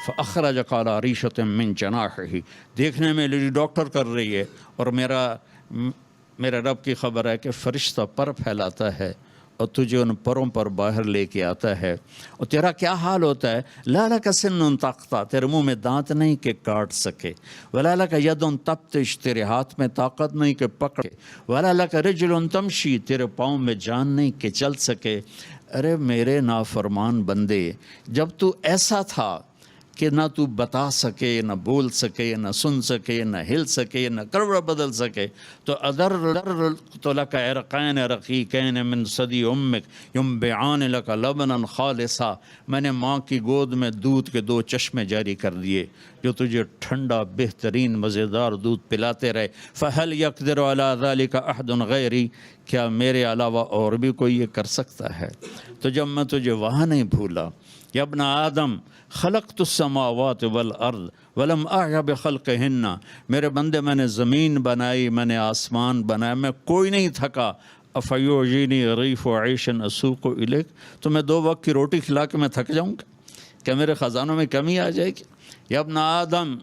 فأخرج قال ریشۃ من جناحہ. دیکھنے میں لیڈی ڈاکٹر کر رہی ہے اور میرا رب کی خبر ہے کہ فرشتہ پر پھیلاتا ہے اور تجھے ان پروں پر باہر لے کے آتا ہے. اور تیرا کیا حال ہوتا ہے؟ لا لک سن طاقتا، تیرے منہ میں دانت نہیں کہ کاٹ سکے، ولا لک ید تبطش، تیرے ہاتھ میں طاقت نہیں کہ پکڑے، ولا لک رجل تمشی، تیرے پاؤں میں جان نہیں کہ چل سکے. ارے میرے نافرمان بندے، جب تو ایسا تھا کہ نہ تو بتا سکے، نہ بول سکے، نہ سن سکے، نہ ہل سکے، نہ کروڑ بدل سکے، تو ادر تو لک عرقین رقیقین من ثدی امک ینبعان لک لبنا خالصا، میں نے ماں کی گود میں دودھ کے 2 چشمے جاری کر دیے جو تجھے ٹھنڈا بہترین مزیدار دودھ پلاتے رہے. فہل یقدر علی ذلک احد غیری، کیا میرے علاوہ اور بھی کوئی یہ کر سکتا ہے؟ تو جب میں تجھے وہاں نہیں بھولا، یا ابن آدم خلقت السماوات والارض ولم اعی بخلقہن، میرے بندے میں نے زمین بنائی، میں نے آسمان بنایا، میں کوئی نہیں تھکا. افیعجینی ریف عیش اسوق الیک، تو میں 2 وقت کی روٹی کھلا کے میں تھک جاؤں گا؟ کیا میرے خزانوں میں کمی آ جائے گی؟ یا ابن آدم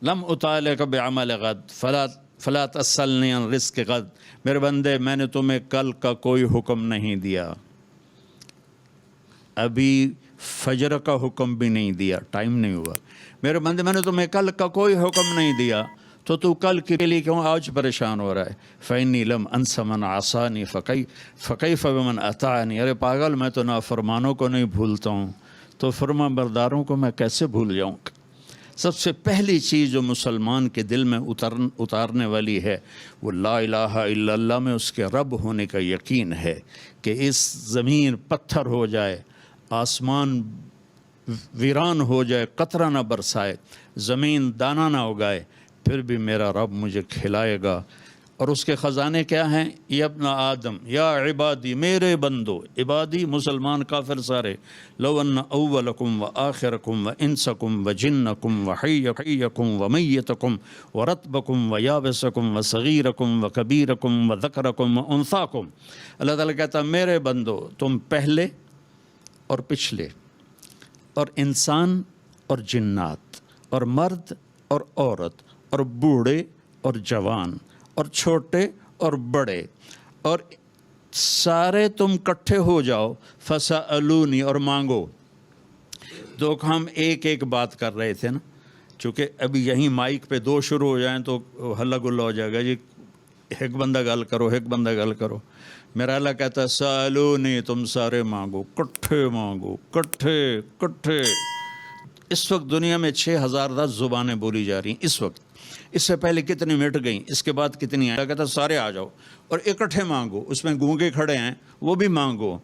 لم اطالق بعمل غد فلا تسألنی عن رزق غد، میرے بندے میں نے تمہیں کل کا کوئی حکم نہیں دیا، ابھی فجر کا حکم بھی نہیں دیا، ٹائم نہیں ہوا. میرے بندے میں نے تمہیں کل کا کوئی حکم نہیں دیا، تو کل کے لیے کیوں آج پریشان ہو رہا ہے؟ فإنی لم انس من عصانی فکیف بمن اطاعنی، ارے پاگل میں تو نافرمانوں کو نہیں بھولتا ہوں، تو فرما برداروں کو میں کیسے بھول جاؤں؟ سب سے پہلی چیز جو مسلمان کے دل میں اتارنے والی ہے وہ لا الہ الا اللہ میں اس کے رب ہونے کا یقین ہے کہ اس زمین پتھر ہو جائے، آسمان ویران ہو جائے، قطرہ نہ برسائے، زمین دانہ نہ اگائے، پھر بھی میرا رب مجھے کھلائے گا. اور اس کے خزانے کیا ہیں؟ یا ابن آدم یا عبادی، میرے بندو، عبادی مسلمان کافر سارے، لو ان اولکم و آخرکم و انسکم و جنکم و حیکم و میتکم و رتبکم و یابسکم و صغیرکم و کبیرکم و ذکرکم و انثاکم. اللہ تعالیٰ کہتا میرے بندو، تم پہلے اور پچھلے اور انسان اور جنات اور مرد اور عورت اور بوڑھے اور جوان اور چھوٹے اور بڑے اور سارے تم کٹھے ہو جاؤ، فسألونی، اور مانگو. تو ہم ایک بات کر رہے تھے نا، چونکہ ابھی یہیں مائک پہ 2 شروع ہو جائیں تو ہلہ گلہ ہو جائے گا، جی ایک بندہ گل کرو، ایک بندہ گل کرو. میرا اللہ کہتا ہے سألونی، تم سارے مانگو، کٹھے مانگو، کٹھے. اس وقت دنیا میں 6010 زبانیں بولی جا رہی ہیں اس وقت، اس سے پہلے کتنی مٹ گئیں، اس کے بعد کتنی آئیں. کہتا سارے آ جاؤ اور اکٹھے مانگو. اس میں گونگے کھڑے ہیں وہ بھی مانگو،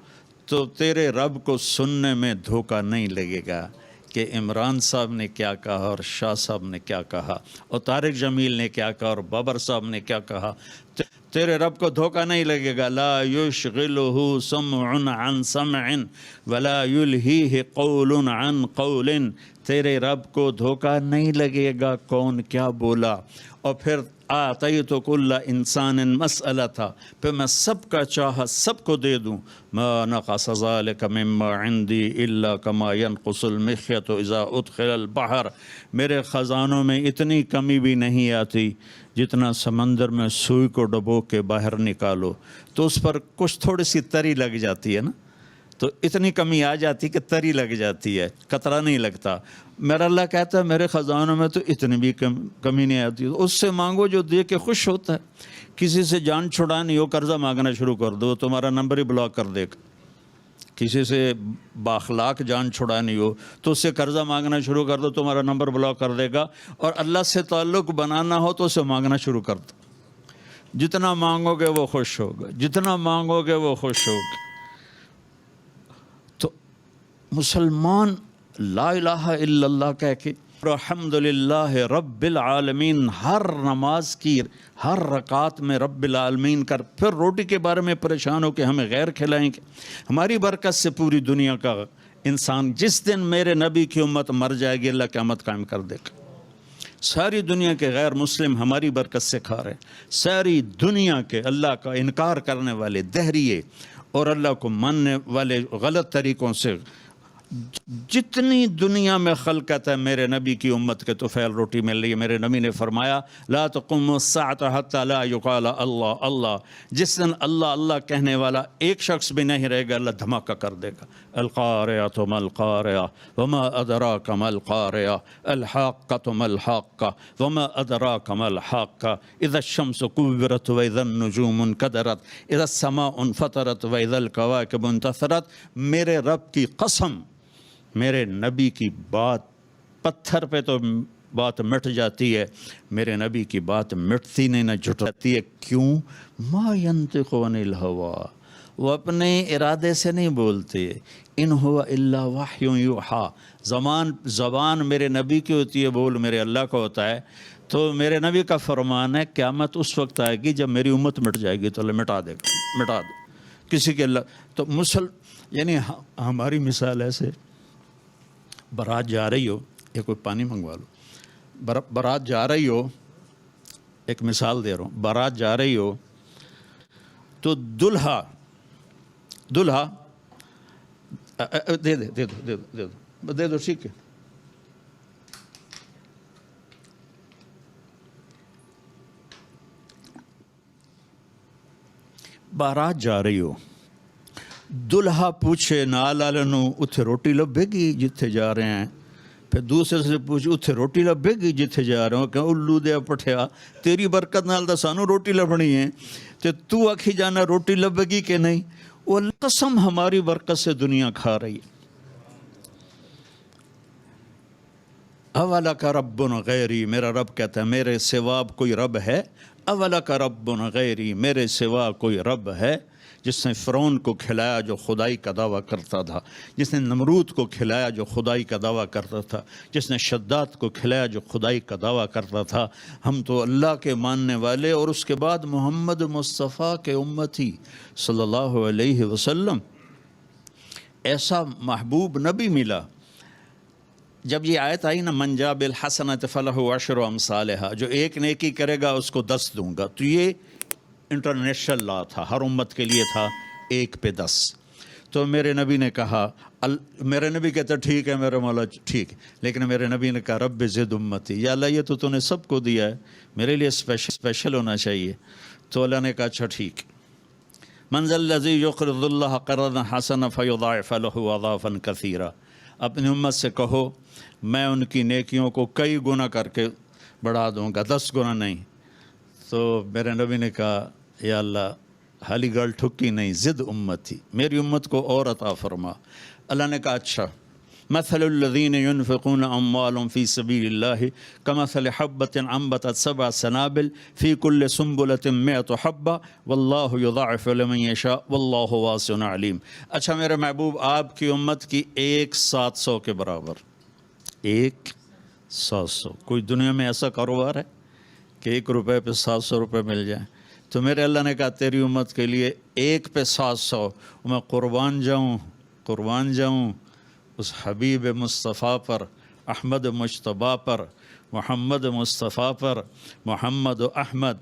تو تیرے رب کو سننے میں دھوکہ نہیں لگے گا کہ عمران صاحب نے کیا کہا اور شاہ صاحب نے کیا کہا اور طارق جمیل نے کیا کہا اور بابر صاحب نے کیا کہا. تیرے رب کو دھوکہ نہیں لگے گا. لا یشغلہ سمع عن سمع ولا یلہیہ قول عن قول، تیرے رب کو دھوکہ نہیں لگے گا کون کیا بولا. اور پھر آتیت کل انسان مسئلہ، پھر میں سب کا چاہا سب کو دے دوں. ما نقص ذلک مما عندی الا کما ينقص المخیط اذا ادخل البحر، میرے خزانوں میں اتنی کمی بھی نہیں آتی جتنا سمندر میں سوئی کو ڈبو کے باہر نکالو تو اس پر کچھ تھوڑی سی تری لگ جاتی ہے نا، تو اتنی کمی آ جاتی کہ تری لگ جاتی ہے، قطرہ نہیں لگتا. میرا اللہ کہتا ہے میرے خزانوں میں تو اتنی بھی کمی نہیں آتی. اس سے مانگو جو دے کے خوش ہوتا ہے. کسی سے جان چھڑانی ہو، قرضہ مانگنا شروع کر دو، تمہارا نمبر ہی بلاک کر دے گا. کسی سے باخلاق جان چھڑانی ہو تو اس سے قرضہ مانگنا شروع کر دو، تمہارا نمبر بلاک کر دے گا. اور اللہ سے تعلق بنانا ہو تو اسے مانگنا شروع کر دو. جتنا مانگو گے وہ خوش ہوگا، جتنا مانگو گے وہ خوش ہوگا. تو مسلمان لا الہ الا اللہ کہہ کے الحمدللہ رب العالمین ہر نماز کی ہر رکعت میں رب العالمین کر، پھر روٹی کے بارے میں پریشان ہو کہ ہمیں غیر کھلائیں گے. ہماری برکت سے پوری دنیا کا انسان، جس دن میرے نبی کی امت مر جائے گی اللہ قیامت قائم کر دے گا. ساری دنیا کے غیر مسلم ہماری برکت سے کھا رہے ہیں. ساری دنیا کے اللہ کا انکار کرنے والے دہریے اور اللہ کو ماننے والے غلط طریقوں سے جتنی دنیا میں خلقت ہے میرے نبی کی امت کے طفیل روٹی مل رہی ہے. میرے نبی نے فرمایا لا تقوم الساعة حتى لا يقال اللہ اللہ. جس دن اللہ اللہ کہنے والا ایک شخص بھی نہیں رہے گا اللہ دھماکہ کر دے گا. القارعة ما القارعة وما أدراك ما القارعة الحاقة ما الحاقة وما أدراك ما الحاقة إذا الشمس كورت وإذا النجوم انكدرت إذا السماء انفطرت وإذا الكواكب انتثرت. میرے رب کی قسم میرے نبی کی بات پتھر پہ تو بات مٹ جاتی ہے, میرے نبی کی بات مٹتی نہیں, نہ جھٹتی ہے. کیوں؟ ما ينطق عن الهوى, وہ اپنے ارادے سے نہیں بولتے. ان هو الا وحی یوحی. زبان میرے نبی کی ہوتی ہے, بول میرے اللہ کا ہوتا ہے. تو میرے نبی کا فرمان ہے قیامت اس وقت آئے گی جب میری امت مٹ جائے گی تو اللہ مٹا دے گا, مٹا دے کسی کے اللہ. تو یعنی ہماری مثال ایسے بارات جا رہی ہو, یا کوئی پانی منگوا لو, بارات جا رہی ہو, ایک مثال دے رہا ہوں, بارات جا رہی ہو تو دلہا دے دو ٹھیک ہے. بارات جا رہی ہو, دلہا پوچھے نال والوں اتھے روٹی لبے گی جتھے جا رہے ہیں, پھر دوسرے سے پوچھے اتھے روٹی لبے گی جتھے جا رہے ہو, کہ الو دیا پٹھیا تیری برکت نال دا سانو روٹی لبنی ہے, تے تو آکھی جانا روٹی لبے گی کہ نہیں. وہ قسم ہماری برکت سے دنیا کھا رہی ہے. اولک رب غیری, میرا رب کہتا ہے میرے سوا کوئی رب ہے. اولک رب غیری, میرے سوا کوئی رب ہے. جس نے فرعون کو کھلایا جو خدائی کا دعویٰ کرتا تھا, جس نے نمرود کو کھلایا جو خدائی کا دعویٰ کرتا تھا, جس نے شداد کو کھلایا جو خدائی کا دعویٰ کرتا تھا. ہم تو اللہ کے ماننے والے اور اس کے بعد محمد مصطفیٰ کے امتی صلی اللہ علیہ وسلم. ایسا محبوب نبی ملا. جب یہ آیت آئی نا من جاء بالحسنۃ فلہ عشر امثالھا, جو ایک نیکی کرے گا اس کو 10 دوں گا, تو یہ انٹرنیشنل لا تھا, ہر امت کے لیے تھا 1 پہ 10. تو میرے نبی نے کہا, میرے نبی کہتا ٹھیک ہے میرے مولا ٹھیک, لیکن میرے نبی نے کہا رب زد امتی, یا اللہ یہ تو نے سب کو دیا ہے, میرے لیے اسپیشل ہونا چاہیے. تو اللہ نے کہا اچھا ٹھیک. من ذا الذی یقرض اللہ قرضا حسنا فیضاعف له اضعافا کثیرا. اپنی امت سے کہو میں ان کی نیکیوں کو کئی گنا کر کے بڑھا دوں گا, 10 گنا نہیں. تو میرے نبی نے کہا یا اللہ حالی گل ٹھکی نہیں, زد امت تھی, میری امت کو اور عطا فرما. اللہ نے کہا اچھا. مثل الذین ينفقون اموالهم فی سبیل اللہ کمثل حبۃ انبتت 7 سنابل فی کل سنبلۃ 100 حبہ واللہ یضاعف لمن یشاء واللہ واسع علیم. اچھا میرے محبوب آپ کی امت کی 1/700 کے برابر, 1/700. کوئی دنیا میں ایسا کاروبار ہے کہ 1 روپے پہ 700 روپے مل جائیں؟ تو میرے اللہ نے کہا تیری امت کے لیے 1 پہ 700 میں قربان جاؤں اس حبیب مصطفیٰ پر, احمد مجتبیٰ پر, محمد مصطفیٰ پر, محمد و احمد,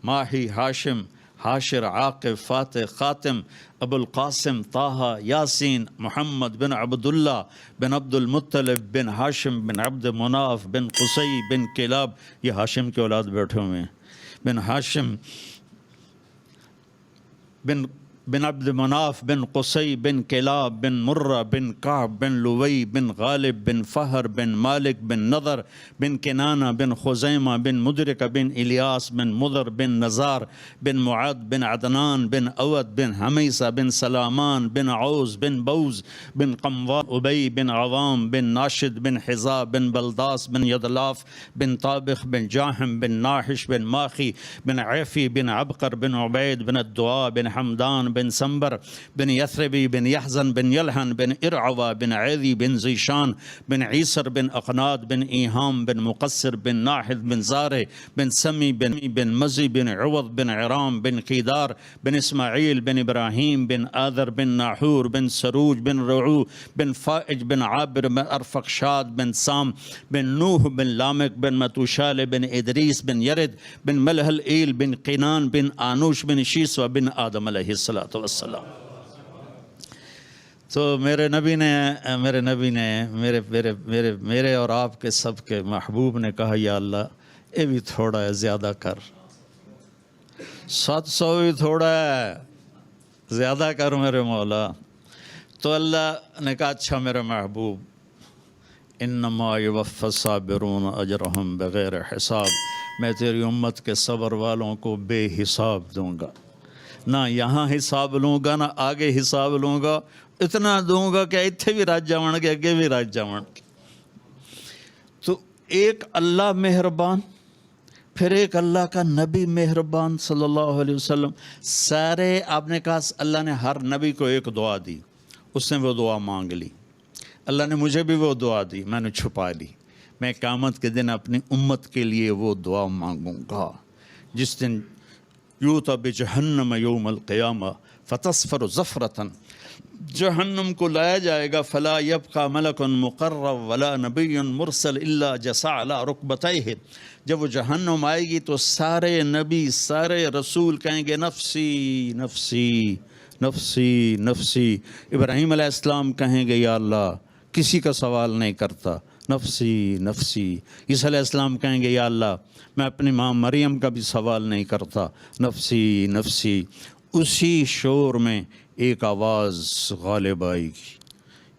ماہی ہاشم, حاشر عاقب فاتح خاتم, ابو القاسم طہ یاسین, محمد بن عبداللہ بن عبد المطلب بن ہاشم بن عبد مناف بن قصی بن کلاب. یہ ہاشم کے اولاد بیٹھے ہوئے ہیں, بن ہاشم بن عبد مناف بن قصی بن کلاب بن مرہ بن کعب بن لوی بن غالب بن فہر بن مالک بن نضر بن کنانہ بن خزیمہ بن مدرکہ بن الیاس بن مضر بن نزار بن معد بن عدنان بن اود بن حمیسہ بن سلامان بن عوز بن بوز بن قموا ابی بن عوام بن ناشد بن حزا بن بلداس بن یدلاف بن طابخ بن جاہم بن ناحش بن ماخی بن عیفی بن عبقر بن عبید بن الدعاء بن حمدان بن سنبر بن یثربی بن یحزن بن یلحن بن ارعوا بن عیدی بن زیشان بن عیسر بن اقناد بن ایہام بن مقصر بن ناحد بن زارع بن سمی بن مزی بن عوض بن عرام بن قیدار بن اسماعیل بن ابراہیم بن آذر بن ناحور بن سروج بن رعو بن فائج بن عابر بن ارفقشاد بن سام بن نوح بن لامک بن متوشال بن ادریس بن یرد بن ملحل ایل بن قینان بن آنوش بن شیسوہ بن آدم علیہ السلام. تو میرے نبی نے میرے اور آپ کے سب کے محبوب نے کہا یا اللہ یہ بھی تھوڑا ہے زیادہ کر، 700 بھی تھوڑا ہے زیادہ کر میرے مولا۔ تو اللہ نے کہا اچھا میرے محبوب، انما یوفی الصابرون اجرہم بغیر حساب، میں تیری امت کے صبر والوں کو بے حساب دوں گا، نہ یہاں حساب لوں گا نہ آگے حساب لوں گا، اتنا دوں گا کہ اتھے بھی راج جاون گے اگے بھی راج جاون گے۔ تو ایک اللہ مہربان، پھر ایک اللہ کا نبی مہربان صلی اللہ علیہ وسلم، سارے آپ نے کہا اللہ نے ہر نبی کو ایک دعا دی، اس نے وہ دعا مانگ لی، اللہ نے مجھے بھی وہ دعا دی، میں نے چھپا لی، میں قیامت کے دن اپنی امت کے لیے وہ دعا مانگوں گا جس دن یوتی بجہنم یوم القیامہ فتصفر زفرتاً، جہنم کو لایا جائے گا، فلا یبقى ملک مقرب ولا نبی مرسل الا جسع علی رکبتیہ، جب وہ جہنم آئے گی تو سارے نبی سارے رسول کہیں گے نفسی نفسی نفسی نفسی، ابراہیم علیہ السلام کہیں گے یا اللہ کسی کا سوال نہیں کرتا، نفسی نفسی، عیسیٰ علیہ السلام کہیں گے یا اللہ میں اپنی ماں مریم کا بھی سوال نہیں کرتا، نفسی نفسی۔ اسی شور میں ایک آواز غالب آئے گی،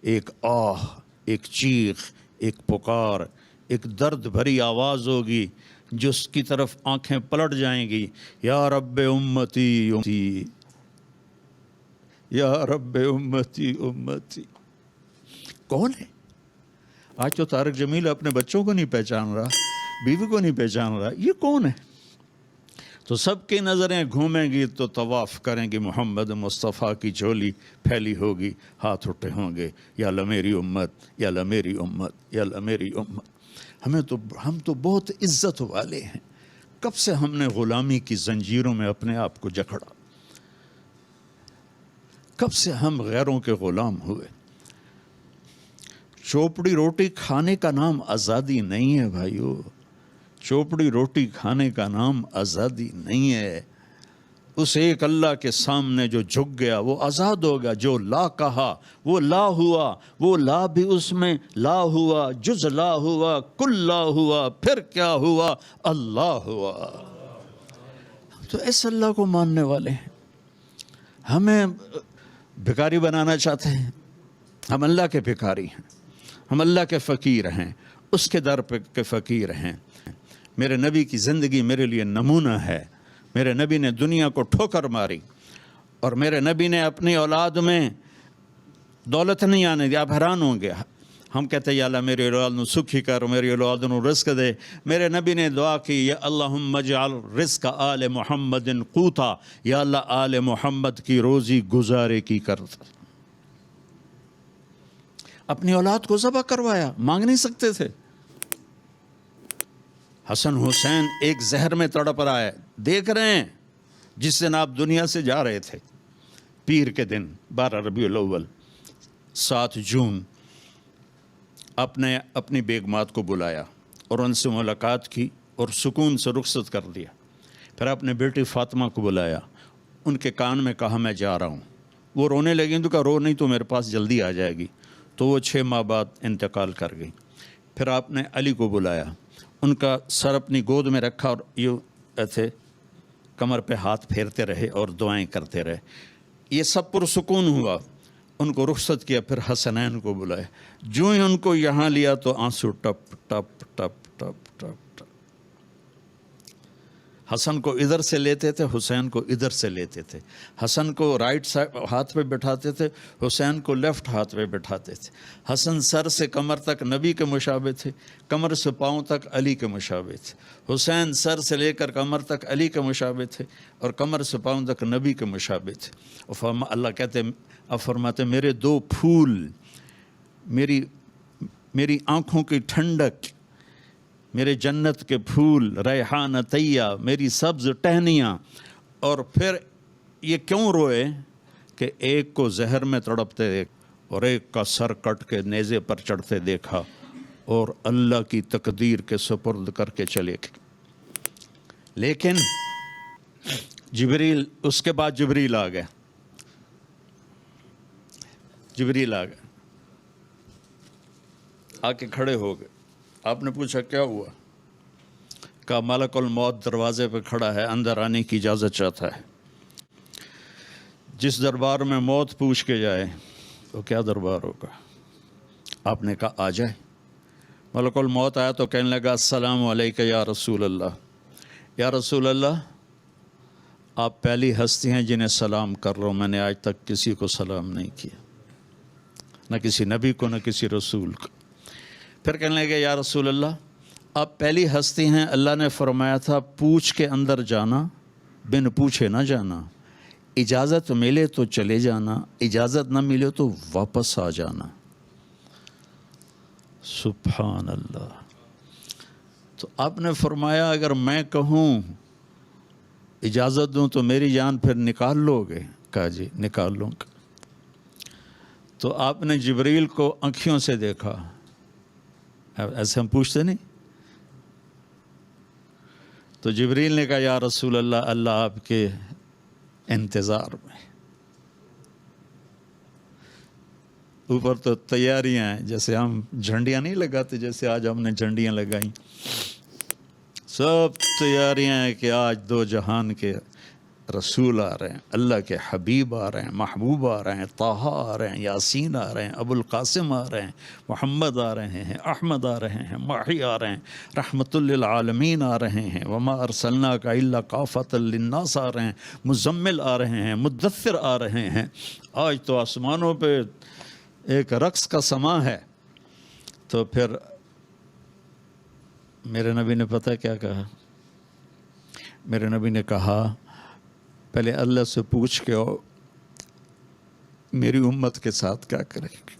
ایک آہ، ایک چیخ، ایک پکار، ایک درد بھری آواز ہوگی جس کی طرف آنکھیں پلٹ جائیں گی، یا رب امتی امتی، یا رب امتی امتی۔ کون ہے؟ آج تو طارق جمیل اپنے بچوں کو نہیں پہچان رہا، بیوی کو نہیں پہچان رہا، یہ کون ہے؟ تو سب کی نظریں گھومیں گی تو طواف کریں گی، محمد مصطفیٰ کی جھولی پھیلی ہوگی، ہاتھ اٹھے ہوں گے، یا اللہ میری امت، یا اللہ میری امت، یا اللہ میری امت۔ ہم تو بہت عزت والے ہیں، کب سے ہم نے غلامی کی زنجیروں میں اپنے آپ کو جکڑا، کب سے ہم غیروں کے غلام ہوئے۔ چوپڑی روٹی کھانے کا نام آزادی نہیں ہے بھائیو، چوپڑی روٹی کھانے کا نام آزادی نہیں ہے۔ اس ایک اللہ کے سامنے جو جھک گیا وہ آزاد ہوگا، جو لا کہا وہ لا ہوا، وہ لا بھی اس میں لا ہوا، جز لا ہوا، کل لا ہوا، پھر کیا ہوا، اللہ ہوا۔ تو اس اللہ کو ماننے والے ہیں، ہمیں بھکاری بنانا چاہتے ہیں؟ ہم اللہ کے بھکاری ہیں، ہم اللہ کے فقیر ہیں، اس کے در پہ کے فقیر ہیں۔ میرے نبی کی زندگی میرے لیے نمونہ ہے، میرے نبی نے دنیا کو ٹھوکر ماری، اور میرے نبی نے اپنی اولاد میں دولت نہیں آنے دی۔ آپ حیران ہوں گے، ہم کہتے ہیں یا اللہ میری اولاد نو سکھی کر، میری اولاد نو رزق دے۔ میرے نبی نے دعا کی یا اللہم اجعل رزق آل محمد قوتا، یا اللہ آل محمد کی روزی گزارے کی کر۔ اپنی اولاد کو ذبح کروایا، مانگ نہیں سکتے تھے۔ حسن حسین ایک زہر میں تڑپ رہا ہے، دیکھ رہے ہیں جس دن آپ دنیا سے جا رہے تھے، پیر کے دن 12 ربیع الاول 7 جون، آپ نے اپنی بیگمات کو بلایا اور ان سے ملاقات کی اور سکون سے رخصت کر دیا۔ پھر آپ نے بیٹی فاطمہ کو بلایا، ان کے کان میں کہا میں جا رہا ہوں۔ وہ رونے لگیں تو کہا رو نہیں تو میرے پاس جلدی آ جائے گی، تو وہ 6 ماہ بعد انتقال کر گئی۔ پھر آپ نے علی کو بلایا، ان کا سر اپنی گود میں رکھا اور یوں ایسے کمر پہ ہاتھ پھیرتے رہے اور دعائیں کرتے رہے۔ یہ سب پرسکون ہوا، ان کو رخصت کیا۔ پھر حسنین کو بلائے، جو ہی ان کو یہاں لیا تو آنسو ٹپ ٹپ ٹپ ٹپ ٹپ ٹپ۔ حسن کو ادھر سے لیتے تھے، حسین کو ادھر سے لیتے تھے، حسن کو رائٹ سائڈ ہاتھ پہ بٹھاتے تھے، حسین کو لیفٹ ہاتھ پہ بٹھاتے تھے۔ حسن سر سے کمر تک نبی کے مشابہ تھے، کمر سے پاؤں تک علی کے مشابہ تھے۔ حسین سر سے لے کر کمر تک علی کے مشابہ تھے اور کمر سے پاؤں تک نبی کے مشابہ تھے۔ اور اللہ کہتے، اب فرماتے میرے 2 پھول، میری آنکھوں کی ٹھنڈک، میرے جنت کے پھول ریحان طیہ، میری سبز ٹہنیاں۔ اور پھر یہ کیوں روئے کہ ایک کو زہر میں تڑپتے دیکھ اور ایک کا سر کٹ کے نیزے پر چڑھتے دیکھا اور اللہ کی تقدیر کے سپرد کر کے چلے گئے۔ لیکن جبریل، اس کے بعد جبریل آ گئے، جبریل آ گئے, آ کے کھڑے ہو گئے. آپ نے پوچھا کیا ہوا؟ کہا ملک الموت دروازے پہ کھڑا ہے, اندر آنے کی اجازت چاہتا ہے. جس دربار میں موت پوچھ کے جائے وہ کیا دربار ہوگا؟ آپ نے کہا آ جائے. ملک الموت آیا تو کہنے لگا السلام علیکہ یا رسول اللہ. یا رسول اللہ, آپ پہلی ہستی ہیں جنہیں سلام کر رہا ہوں, میں نے آج تک کسی کو سلام نہیں کیا, نہ کسی نبی کو نہ کسی رسول کو. پھر کہنے لگے یا رسول اللہ, آپ پہلی ہستی ہیں, اللہ نے فرمایا تھا پوچھ کے اندر جانا, بن پوچھے نہ جانا, اجازت ملے تو چلے جانا, اجازت نہ ملے تو واپس آ جانا. سبحان اللہ. تو آپ نے فرمایا اگر میں کہوں اجازت دوں تو میری جان پھر نکال لو گے؟ کہا جی نکال لوں گا. تو آپ نے جبریل کو آنکھوں سے دیکھا, ایسے ہم پوچھتے نہیں. تو جبریل نے کہا یا رسول اللہ, اللہ آپ کے انتظار میں. اوپر تو تیاریاں ہیں, جیسے ہم جھنڈیاں نہیں لگاتے, جیسے آج ہم نے جھنڈیاں لگائیں, سب تیاریاں ہیں کہ آج دو جہان کے رسول آ رہے ہیں, اللہ کے حبیب آ رہے ہیں, محبوب آ رہے ہیں, طٰہٰ آ رہے ہیں, یاسین آ رہے ہیں, ابو القاسم آ رہے ہیں, محمد آ رہے ہیں, احمد آ رہے ہیں, ماہی آ رہے ہیں, رحمت للعالمین آ رہے ہیں, وما ارسلناک الا کافۃ للناس آ رہے ہیں, مزمل آ رہے ہیں, مدثر آ رہے ہیں. آج تو آسمانوں پہ ایک رقص کا سماں ہے. تو پھر میرے نبی نے پتہ کیا کہا؟ میرے نبی نے کہا پہلے اللہ سے پوچھ کے آؤ میری امت کے ساتھ کیا کرے گا,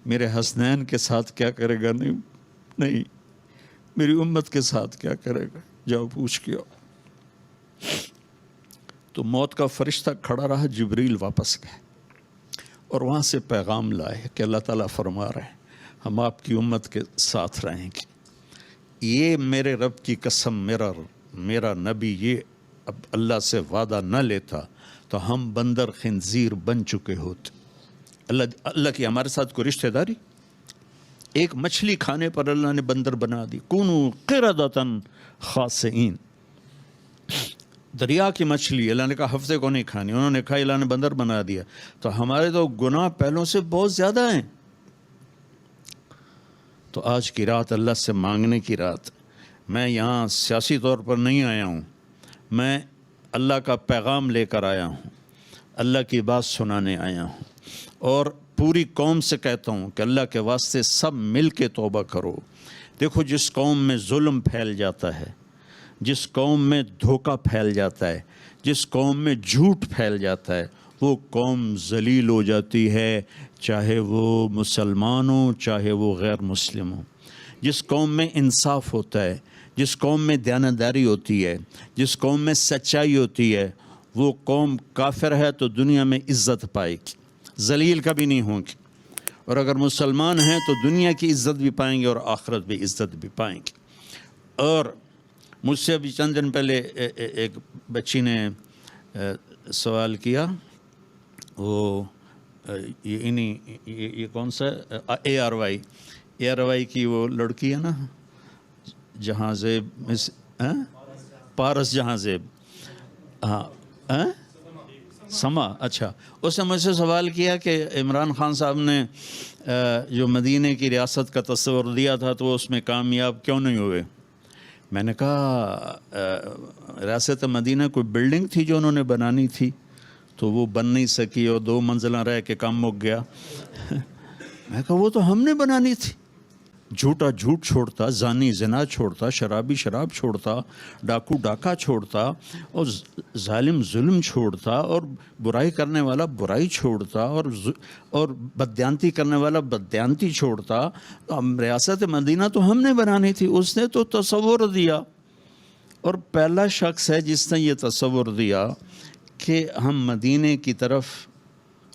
میرے حسنین کے ساتھ کیا کرے گا, نہیں میری امت کے ساتھ کیا کرے گا, جاؤ پوچھ کے آؤ. تو موت کا فرشتہ کھڑا رہا, جبریل واپس گئے اور وہاں سے پیغام لائے کہ اللہ تعالیٰ فرما رہے ہیں ہم آپ کی امت کے ساتھ رہیں گے. یہ میرے رب کی قسم, میرا نبی یہ اب اللہ سے وعدہ نہ لیتا تو ہم بندر خنزیر بن چکے ہوتے. اللہ کی ہمارے ساتھ کوئی رشتہ داری؟ ایک مچھلی کھانے پر اللہ نے بندر بنا دی. کونو قردۃ خاسئین, دریا کی مچھلی اللہ نے کہا ہفتے کو نہیں کھانی, انہوں نے کہا اللہ نے بندر بنا دیا. تو ہمارے تو گناہ پہلوں سے بہت زیادہ ہیں. تو آج کی رات اللہ سے مانگنے کی رات. میں یہاں سیاسی طور پر نہیں آیا ہوں, میں اللہ کا پیغام لے کر آیا ہوں, اللہ کی بات سنانے آیا ہوں, اور پوری قوم سے کہتا ہوں کہ اللہ کے واسطے سب مل کے توبہ کرو. دیکھو جس قوم میں ظلم پھیل جاتا ہے, جس قوم میں دھوکہ پھیل جاتا ہے, جس قوم میں جھوٹ پھیل جاتا ہے, وہ قوم ذلیل ہو جاتی ہے, چاہے وہ مسلمان ہو چاہے وہ غیر مسلم ہو. جس قوم میں انصاف ہوتا ہے, جس قوم میں دیانتداری ہوتی ہے, جس قوم میں سچائی ہوتی ہے, وہ قوم کافر ہے تو دنیا میں عزت پائے گی, ذلیل کبھی نہیں ہوں گی. اور اگر مسلمان ہیں تو دنیا کی عزت بھی پائیں گے اور آخرت بھی عزت بھی پائیں گے. اور مجھ سے ابھی چند دن پہلے ایک بچی نے سوال کیا, وہ یہ کون سا اے آر وائی کی وہ لڑکی ہے نا, جہاں زیب پارس جہاں زیب, ہاں سما, اچھا, اس نے مجھ سے سوال کیا کہ عمران خان صاحب نے جو مدینہ کی ریاست کا تصور دیا تھا تو وہ اس میں کامیاب کیوں نہیں ہوئے. میں نے کہا ریاست مدینہ کوئی بلڈنگ تھی جو انہوں نے بنانی تھی تو وہ بن نہیں سکی اور 2 منزلہ رہ کے کام مک گیا. میں کہا وہ تو ہم نے بنانی تھی. جھوٹا جھوٹ چھوڑتا, زانی زنا چھوڑتا, شرابی شراب چھوڑتا, ڈاکو ڈاکہ چھوڑتا, اور ظالم ظلم چھوڑتا, اور برائی کرنے والا برائی چھوڑتا, اور بددیانتی کرنے والا بددیانتی چھوڑتا. ریاست مدینہ تو ہم نے بنانی تھی, اس نے تو تصور دیا. اور پہلا شخص ہے جس نے یہ تصور دیا کہ ہم مدینے کی طرف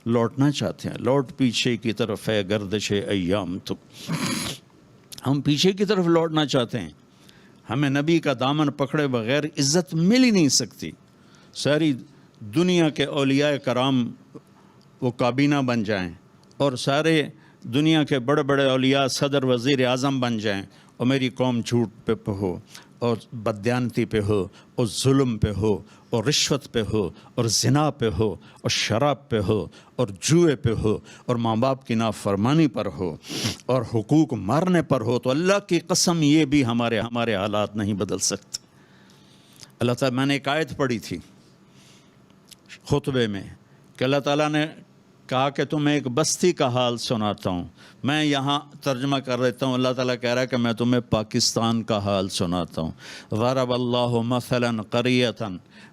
لوٹنا چاہتے ہیں. لوٹ پیچھے کی طرف ہے گردش ایام, تو ہم پیچھے کی طرف لوٹنا چاہتے ہیں. ہمیں نبی کا دامن پکڑے بغیر عزت مل ہی نہیں سکتی. ساری دنیا کے اولیاء کرام وہ کابینہ بن جائیں اور سارے دنیا کے بڑے بڑے اولیاء صدر وزیر اعظم بن جائیں اور میری قوم جھوٹ پہ ہو اور بددیانتی پہ ہو اور ظلم پہ ہو اور رشوت پہ ہو اور زنا پہ ہو اور شراب پہ ہو اور جوئے پہ ہو اور ماں باپ کی نافرمانی پر ہو اور حقوق مارنے پر ہو، تو اللہ کی قسم یہ بھی ہمارے حالات نہیں بدل سکتے۔ اللہ تعالیٰ، میں نے ایک آیت پڑھی تھی خطبے میں کہ اللہ تعالیٰ نے کہا کہ تمہیں ایک بستی کا حال سناتا ہوں، میں یہاں ترجمہ کر دیتا ہوں۔ اللہ تعالیٰ کہہ رہا ہے کہ میں تمہیں پاکستان کا حال سناتا ہوں۔ ضرب اللہ مثلا قریۃ،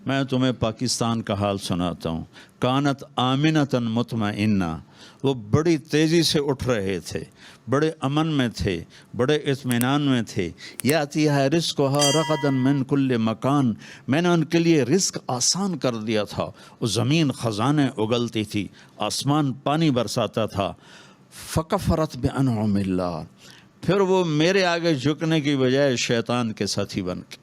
میں تمہیں پاکستان کا حال سناتا ہوں، کانت آمنۃ مطمئنہ، وہ بڑی تیزی سے اٹھ رہے تھے، بڑے امن میں تھے، بڑے اطمینان میں تھے۔ یاتیہا رزقہا رغدا من کل مکان، میں نے ان کے لیے رزق آسان کر دیا تھا، وہ زمین خزانے اگلتی تھی، آسمان پانی برساتا تھا۔ فکفرت بانعم اللہ، پھر وہ میرے آگے جھکنے کی بجائے شیطان کے ساتھی بن کے،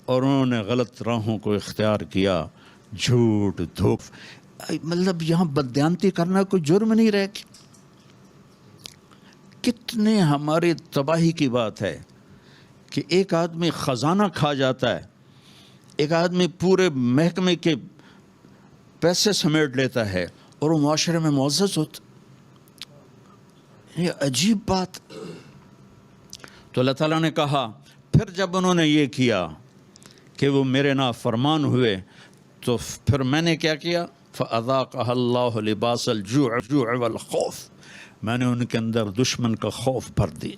اور انہوں نے غلط راہوں کو اختیار کیا، جھوٹ دھوکہ، مطلب یہاں بددیانتی کرنا کوئی جرم نہیں رہ گیا۔ کتنے ہماری تباہی کی بات ہے کہ ایک آدمی خزانہ کھا جاتا ہے، ایک آدمی پورے محکمے کے پیسے سمیٹ لیتا ہے اور وہ معاشرے میں معزز ہوتا۔ یہ عجیب بات۔ تو اللہ تعالیٰ نے کہا پھر جب انہوں نے یہ کیا کہ وہ میرے نافرمان ہوئے، تو پھر میں نے کیا کیا؟ فَأَذَاقَهَا اللَّهُ لِبَاسَ الْجُوعِ وَالْخَوْفِ، میں نے ان کے اندر دشمن کا خوف بھر دی،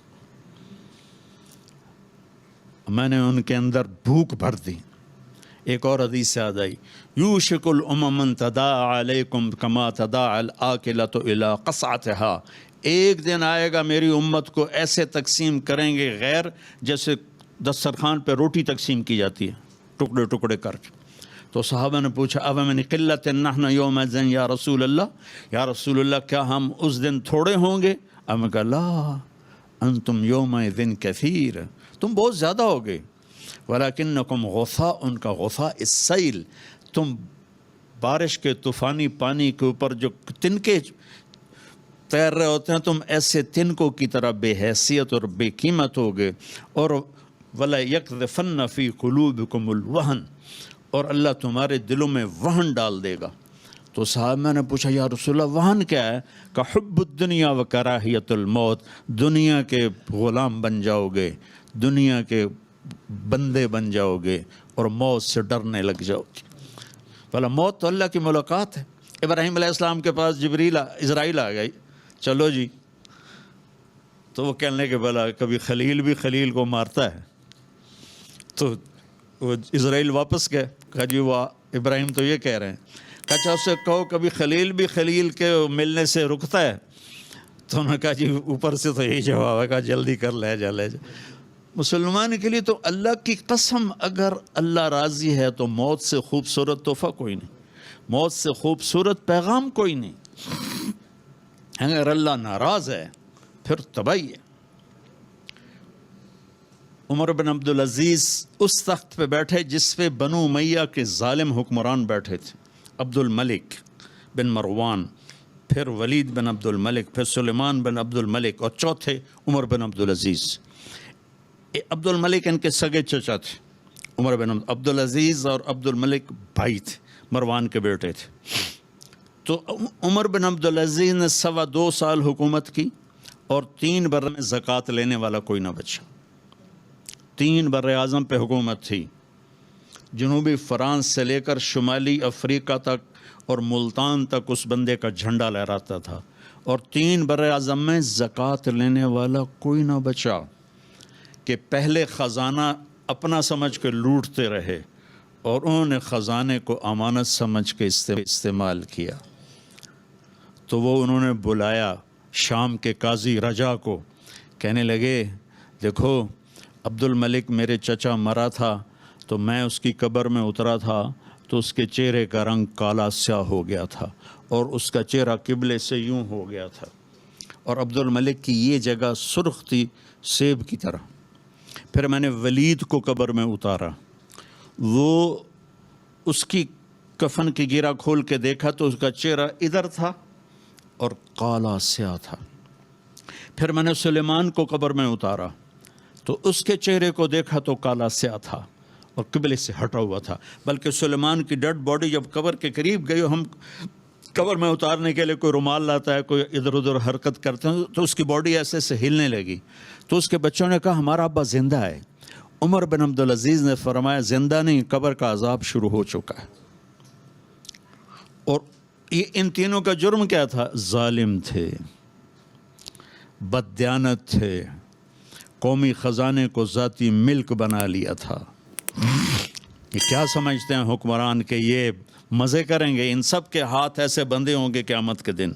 میں نے ان کے اندر بھوک بھر دی۔ ایک اور حدیث یاد آئی، یوشک الامم ان تداعی علیکم کما تداعی الآکلۃ الی قصعتها، ایک دن آئے گا میری امت کو ایسے تقسیم کریں گے غیر جیسے دسترخوان پہ روٹی تقسیم کی جاتی ہے، ٹکڑے ٹکڑے کر کے۔ تو صحابہ نے پوچھا اب من قلت نحن یومئذ یا رسول اللہ، یا رسول اللہ کیا ہم اس دن تھوڑے ہوں گے؟ اب میں کہا لا انتم یومئذ کثیر، تم بہت زیادہ ہوگے، ولیکنکم غثاء، ان کا غثاء السیل، تم بارش کے طوفانی پانی کے اوپر جو تنکے تیر رہے ہوتے ہیں، تم ایسے تنکوں کی طرح بے حیثیت اور بے قیمت ہوگے۔ اور وَلَيَقْذِفَنَّ فِي قُلُوبِكُمُ الْوَهْنَ، اور اللہ تمہارے دلوں میں وہن ڈال دے گا۔ تو صحابہ نے پوچھا یا رسول اللہ وہن کیا ہے؟ کہ حب الدنیا و کراہیت الموت، دنیا کے غلام بن جاؤ گے، دنیا کے بندے بن جاؤ گے اور موت سے ڈرنے لگ جاؤ گے۔ بھلا موت تو اللہ کی ملاقات ہے۔ ابراہیم علیہ السلام کے پاس اسرائیل آ گئی، چلو جی، تو وہ کہنے کہ بھلا کبھی خلیل بھی خلیل کو مارتا ہے؟ تو وہ اسرائیل واپس گئے، کہا جی وہ ابراہیم تو یہ کہہ رہے ہیں، کہا اچھا اس سے کہو کبھی خلیل بھی خلیل کے ملنے سے رکتا ہے؟ تو انہوں نے کہا جی اوپر سے تو یہی جواب ہے، کہا جلدی کر لے جا لے جا۔ مسلمان کے لیے تو اللہ کی قسم اگر اللہ راضی ہے تو موت سے خوبصورت تحفہ کوئی نہیں، موت سے خوبصورت پیغام کوئی نہیں۔ اگر اللہ ناراض ہے پھر تباہی ہے۔ عمر بن عبدالعزیز اس تخت پہ بیٹھے جس پہ بنو امیہ کے ظالم حکمران بیٹھے تھے، عبد الملک بن مروان، پھر ولید بن عبد الملک، پھر سلیمان بن عبد الملک، اور چوتھے عمر بن عبدالعزیز۔ عبد الملک ان کے سگے چچا تھے، عمر بن عبدالعزیز اور عبد الملک بھائی تھے، مروان کے بیٹے تھے۔ تو عمر بن عبدالعزیز نے 2.25 سال حکومت کی اور 3 بر میں زکوٰۃ لینے والا کوئی نہ بچا۔ 3 بر اعظم پہ حکومت تھی، جنوبی فرانس سے لے کر شمالی افریقہ تک اور ملتان تک اس بندے کا جھنڈا لہراتا تھا، اور 3 بر اعظم میں زکوٰۃ لینے والا کوئی نہ بچا کہ پہلے خزانہ اپنا سمجھ کے لوٹتے رہے اور انہوں نے خزانے کو امانت سمجھ کے استعمال کیا۔ تو وہ انہوں نے بلایا شام کے قاضی رجا کو، کہنے لگے دیکھو عبد الملک میرے چچا مرا تھا تو میں اس کی قبر میں اترا تھا تو اس کے چہرے کا رنگ کالا سیاہ ہو گیا تھا اور اس کا چہرہ قبلے سے یوں ہو گیا تھا، اور عبد الملک کی یہ جگہ سرخ تھی سیب کی طرح۔ پھر میں نے ولید کو قبر میں اتارا، وہ اس کی کفن کی گیرا کھول کے دیکھا تو اس کا چہرہ ادھر تھا اور کالا سیاہ تھا۔ پھر میں نے سلیمان کو قبر میں اتارا تو اس کے چہرے کو دیکھا تو کالا سیاہ تھا اور قبلے سے ہٹا ہوا تھا، بلکہ سلیمان کی ڈیڈ باڈی جب قبر کے قریب گئی، ہم قبر میں اتارنے کے لیے کوئی رومال لاتا ہے، کوئی ادھر ادھر حرکت کرتے ہیں تو اس کی باڈی ایسے سے ہلنے لگی، تو اس کے بچوں نے کہا ہمارا ابا زندہ ہے۔ عمر بن عبدالعزیز نے فرمایا زندہ نہیں، قبر کا عذاب شروع ہو چکا ہے۔ اور یہ ان تینوں کا جرم کیا تھا؟ ظالم تھے، بددیانت تھے، قومی خزانے کو ذاتی ملک بنا لیا تھا۔ یہ کیا سمجھتے ہیں حکمران کہ یہ مزے کریں گے؟ ان سب کے ہاتھ ایسے بندے ہوں گے قیامت کے دن۔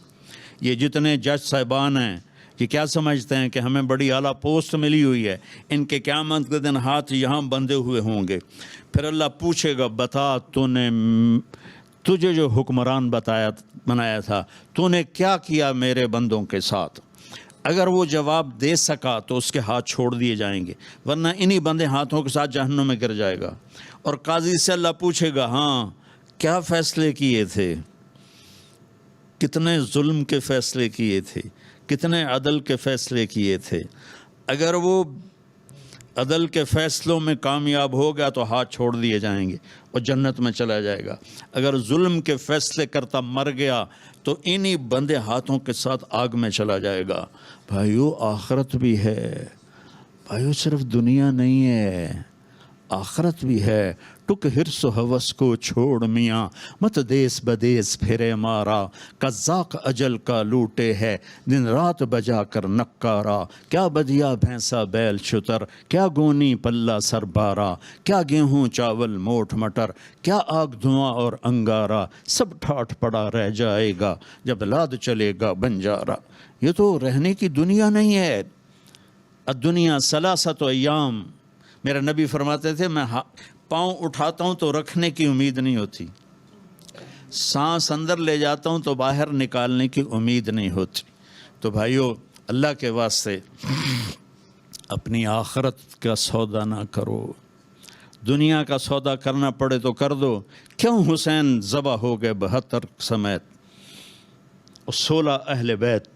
یہ جتنے جج صاحبان ہیں یہ کیا سمجھتے ہیں کہ ہمیں بڑی اعلیٰ پوسٹ ملی ہوئی ہے؟ ان کے قیامت کے دن ہاتھ یہاں بندھے ہوئے ہوں گے۔ پھر اللہ پوچھے گا بتا تجھے جو حکمران بنایا تھا تو نے کیا کیا میرے بندوں کے ساتھ؟ اگر وہ جواب دے سکا تو اس کے ہاتھ چھوڑ دیے جائیں گے، ورنہ انہی بندے ہاتھوں کے ساتھ جہنم میں گر جائے گا۔ اور قاضی سے اللہ پوچھے گا ہاں کیا فیصلے کیے تھے، کتنے ظلم کے فیصلے کیے تھے، کتنے عدل کے فیصلے کیے تھے؟ اگر وہ عدل کے فیصلوں میں کامیاب ہو گیا تو ہاتھ چھوڑ دیے جائیں گے اور جنت میں چلا جائے گا۔ اگر ظلم کے فیصلے کرتا مر گیا تو انہی بندے ہاتھوں کے ساتھ آگ میں چلا جائے گا۔ بھائیو آخرت بھی ہے، بھائیو صرف دنیا نہیں ہے، آخرت بھی ہے۔ ٹک حرص و ہوس کو چھوڑ میاں، مت دیس بدیس پھرے مارا، قزاق اجل کا لوٹے ہے، دن رات بجا کر نکارا، کیا بدیا بھینسا بیل شتر، کیا گونی پلہ سر بارا، کیا گیہوں چاول موٹ مٹر، کیا آگ دھواں اور انگارا، سب ٹھاٹ پڑا رہ جائے گا جب لاد چلے گا بنجارا۔ یہ تو رہنے کی دنیا نہیں ہے۔ الدنیا ثلاثۃ ایام، میرا نبی فرماتے تھے میں پاؤں اٹھاتا ہوں تو رکھنے کی امید نہیں ہوتی، سانس اندر لے جاتا ہوں تو باہر نکالنے کی امید نہیں ہوتی۔ تو بھائیو اللہ کے واسطے اپنی آخرت کا سودا نہ کرو، دنیا کا سودا کرنا پڑے تو کر دو۔ کیوں حسین ذبح ہو گئے 72 سمیت، اور 16 اہل بیت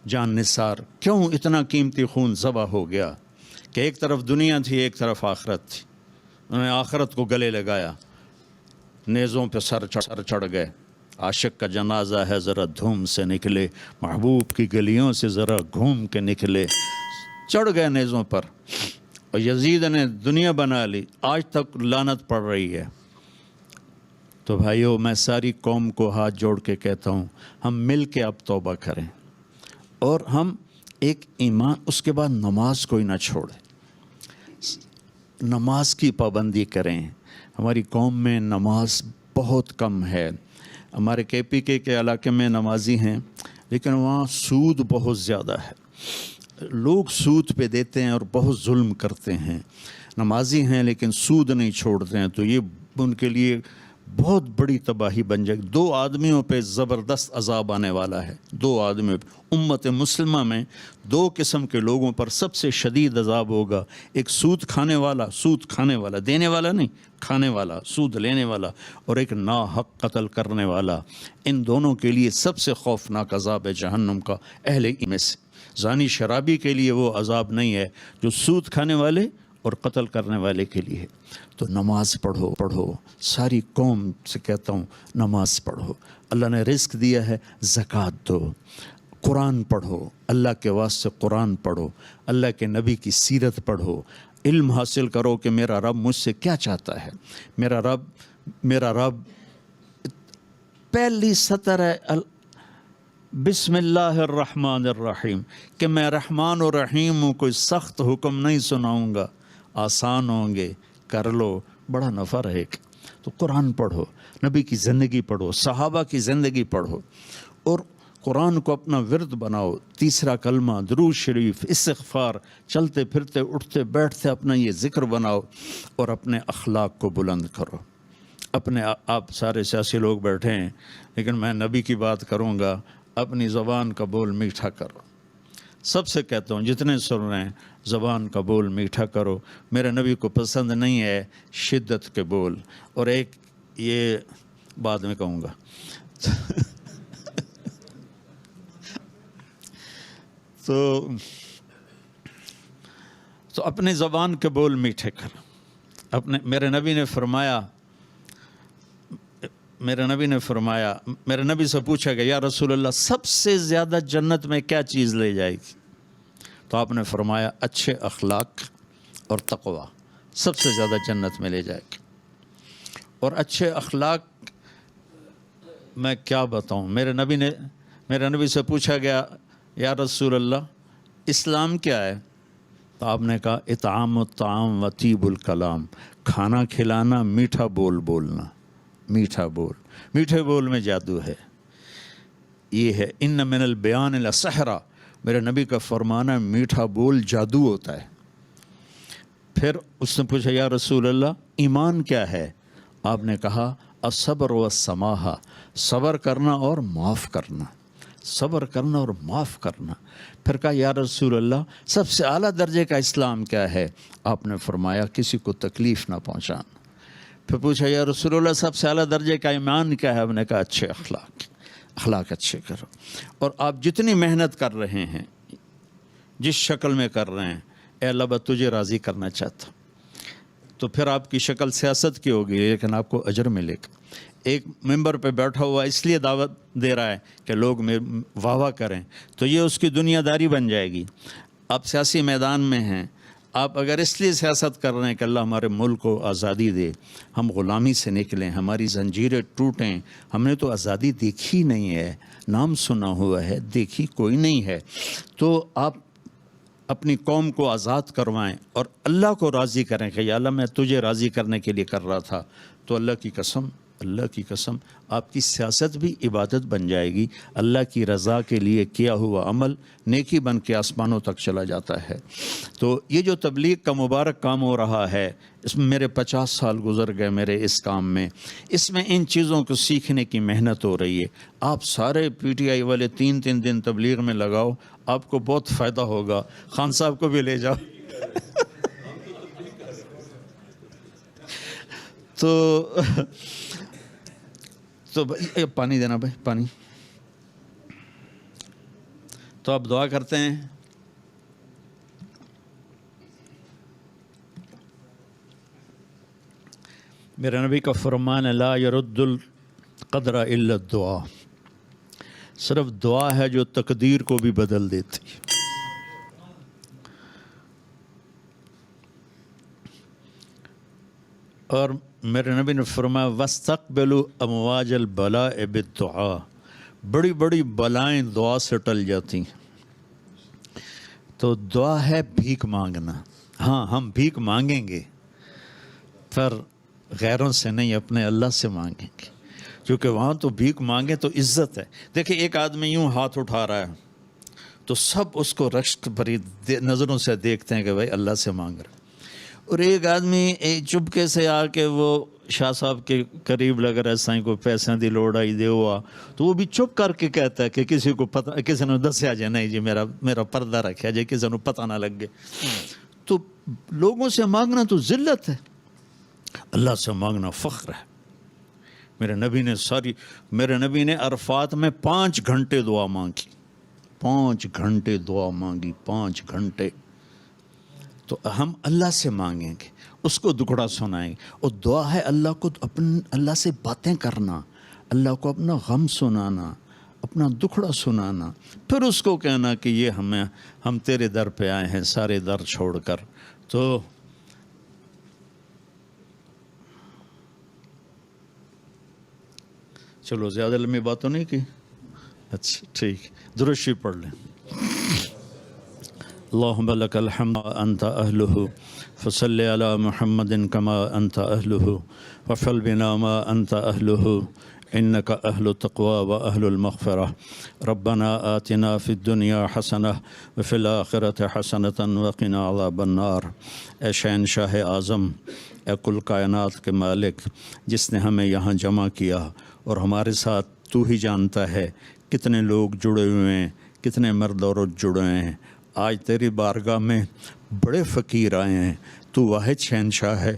جان نثار، کیوں اتنا قیمتی خون ذبح ہو گیا؟ کہ ایک طرف دنیا تھی ایک طرف آخرت تھی، انہوں نے آخرت کو گلے لگایا، نیزوں پہ سر چڑھ گئے۔ عاشق کا جنازہ ہے ذرا دھوم سے نکلے، محبوب کی گلیوں سے ذرا گھوم کے نکلے، چڑھ گئے نیزوں پر۔ اور یزید نے دنیا بنا لی، آج تک لعنت پڑ رہی ہے۔ تو بھائیو میں ساری قوم کو ہاتھ جوڑ کے کہتا ہوں ہم مل کے اب توبہ کریں، اور ہم ایک ایمان، اس کے بعد نماز کوئی نہ چھوڑے، نماز کی پابندی کریں۔ ہماری قوم میں نماز بہت کم ہے۔ ہمارے KPK کے علاقے میں نمازی ہیں لیکن وہاں سود بہت زیادہ ہے، لوگ سود پہ دیتے ہیں اور بہت ظلم کرتے ہیں۔ نمازی ہیں لیکن سود نہیں چھوڑتے ہیں، تو یہ ان کے لیے بہت بڑی تباہی بن جائے گی۔ 2 آدمیوں پہ زبردست عذاب آنے والا ہے، 2 آدمیوں پہ۔ امت مسلمہ میں 2 قسم کے لوگوں پر سب سے شدید عذاب ہوگا، ایک سود کھانے والا، دینے والا نہیں، کھانے والا، سود لینے والا، اور ایک ناحق قتل کرنے والا۔ ان دونوں کے لیے سب سے خوفناک عذاب ہے جہنم کا، اہل ایمان میں سے۔ زانی شرابی کے لیے وہ عذاب نہیں ہے جو سود کھانے والے اور قتل کرنے والے کے لیے ہے۔ تو نماز پڑھو، ساری قوم سے کہتا ہوں نماز پڑھو۔ اللہ نے رزق دیا ہے، زکوٰۃ دو، قرآن پڑھو، اللہ کے واسطے قرآن پڑھو، اللہ کے نبی کی سیرت پڑھو، علم حاصل کرو کہ میرا رب مجھ سے کیا چاہتا ہے۔ میرا رب پہلی سطر ہے بسم اللہ الرحمن الرحیم، کہ میں رحمان و رحیم ہوں، کوئی سخت حکم نہیں سناؤں گا، آسان ہوں گے، کر لو، بڑا نفع رہے گا۔ تو قرآن پڑھو، نبی کی زندگی پڑھو، صحابہ کی زندگی پڑھو، اور قرآن کو اپنا ورد بناؤ۔ تیسرا کلمہ، درود شریف، استغفار، چلتے پھرتے اٹھتے بیٹھتے اپنا یہ ذکر بناؤ، اور اپنے اخلاق کو بلند کرو۔ آپ سارے سیاسی لوگ بیٹھے ہیں لیکن میں نبی کی بات کروں گا، اپنی زبان کا بول میٹھا کرو۔ سب سے کہتا ہوں جتنے سن رہے ہیں زبان کا بول میٹھا کرو۔ میرے نبی کو پسند نہیں ہے شدت کے بول، اور ایک یہ بعد میں کہوں گا. تو اپنی زبان کے بول میٹھے کر. میرے نبی سے پوچھا گیا یا رسول اللہ سب سے زیادہ جنت میں کیا چیز لے جائے گی؟ تو آپ نے فرمایا اچھے اخلاق اور تقوی سب سے زیادہ جنت میں لے جائے گی. اور اچھے اخلاق میں کیا بتاؤں، میرے نبی سے پوچھا گیا یا رسول اللہ اسلام کیا ہے؟ تو آپ نے کہا اطعام الطعام و طیب الکلام، کھانا کھلانا، میٹھا بول بولنا. میٹھے بول میں جادو ہے. یہ ہے ان من البیان لسحرا، میرے نبی کا فرمانا میٹھا بول جادو ہوتا ہے. پھر اس نے پوچھا یا رسول اللہ ایمان کیا ہے؟ آپ نے کہا الصبر والسماحہ، صبر کرنا اور معاف کرنا. پھر کہا یا رسول اللہ سب سے اعلیٰ درجے کا اسلام کیا ہے؟ آپ نے فرمایا کسی کو تکلیف نہ پہنچانا. پھر پوچھا یا رسول اللہ سب سے اعلیٰ درجے کا ایمان کیا ہے؟ آپ نے کہا اچھے اخلاق اچھے کرو. اور آپ جتنی محنت کر رہے ہیں، جس شکل میں کر رہے ہیں، اے اللہ میں تجھے راضی کرنا چاہتا، تو پھر آپ کی شکل سیاست کی ہوگی لیکن آپ کو اجر ملے گا. ایک ممبر پہ بیٹھا ہوا اس لیے دعوت دے رہا ہے کہ لوگ واہ واہ کریں، تو یہ اس کی دنیا داری بن جائے گی. آپ سیاسی میدان میں ہیں، آپ اگر اس لیے سیاست کر رہے ہیں کہ اللہ ہمارے ملک کو آزادی دے، ہم غلامی سے نکلیں، ہماری زنجیریں ٹوٹیں، ہم نے تو آزادی دیکھی نہیں ہے، نام سنا ہوا ہے، دیکھی کوئی نہیں ہے، تو آپ اپنی قوم کو آزاد کروائیں اور اللہ کو راضی کریں کہ یا اللہ میں تجھے راضی کرنے کے لیے کر رہا تھا. تو اللہ کی قسم آپ کی سیاست بھی عبادت بن جائے گی. اللہ کی رضا کے لیے کیا ہوا عمل نیکی بن کے آسمانوں تک چلا جاتا ہے. تو یہ جو تبلیغ کا مبارک کام ہو رہا ہے، اس میں میرے 50 سال گزر گئے میرے اس کام میں. اس میں ان چیزوں کو سیکھنے کی محنت ہو رہی ہے. آپ سارے پی ٹی آئی والے 3 دن تبلیغ میں لگاؤ، آپ کو بہت فائدہ ہوگا. خان صاحب کو بھی لے جاؤ. تو پانی دینا بھائی، پانی. تو آپ دعا کرتے ہیں. میرے نبی کا فرمان لا يرد القدر الا الدعاء، صرف دعا ہے جو تقدیر کو بھی بدل دیتی. اور میرے نبی نے فرمایا وَاسْتَقْبِلُوا أَمْوَاجَ الْبَلَاءِ بِالدُّعَاء، بڑی بلائیں دعا سے ٹل جاتی ہیں. تو دعا ہے بھیک مانگنا. ہاں ہم بھیک مانگیں گے پر غیروں سے نہیں، اپنے اللہ سے مانگیں گے، کیونکہ وہاں تو بھیک مانگے تو عزت ہے. دیکھیں ایک آدمی یوں ہاتھ اٹھا رہا ہے تو سب اس کو رشک بھری نظروں سے دیکھتے ہیں کہ بھائی اللہ سے مانگ رہا ہے. اور ایک آدمی چپکے سے آ کے وہ شاہ صاحب کے قریب لگ رہا ہے، سائیں کو پیسے دی لوڑ آئی دے ہوا، تو وہ بھی چپ کر کے کہتا ہے کہ کسی کو پتہ، کسی نے دسیا جائے نہیں جی میرا پردہ رکھا جائے، کسی نے پتہ نہ لگ گئے. تو لوگوں سے مانگنا تو ذلت ہے، اللہ سے مانگنا فخر ہے. میرے نبی نے عرفات میں 5 گھنٹے دعا مانگی، 5 گھنٹے دعا مانگی، 5 گھنٹے. تو ہم اللہ سے مانگیں گے، اس کو دکھڑا سنائیں گے. اور دعا ہے اللہ سے باتیں کرنا، اللہ کو اپنا غم سنانا، اپنا دکھڑا سنانا، پھر اس کو کہنا کہ یہ ہم تیرے در پہ آئے ہیں سارے در چھوڑ کر. تو چلو زیادہ لمبی باتوں نہیں کی، اچھا ٹھیک، درود شریف پڑھ لیں. اللہم لک الحمد انت اہلہ فصل علی محمد کما انت اہلہ وفعل بنا ما انت اہلہ انک اہل التقوی و اہل المغفرہ. ربنا آتنا فی الدنیا حسنہ وفی الآخرۃ حسنۃ وقنا عذاب النار. اے شہنشاہ اعظم، اے کل کائنات کے مالک، جس نے ہمیں یہاں جمع کیا، اور ہمارے ساتھ تو ہی جانتا ہے کتنے لوگ جڑے ہوئے ہیں، کتنے مرد عورت جڑے ہیں. آج تیری بارگاہ میں بڑے فقیر آئے ہیں. تو واحد شہنشاہ ہے،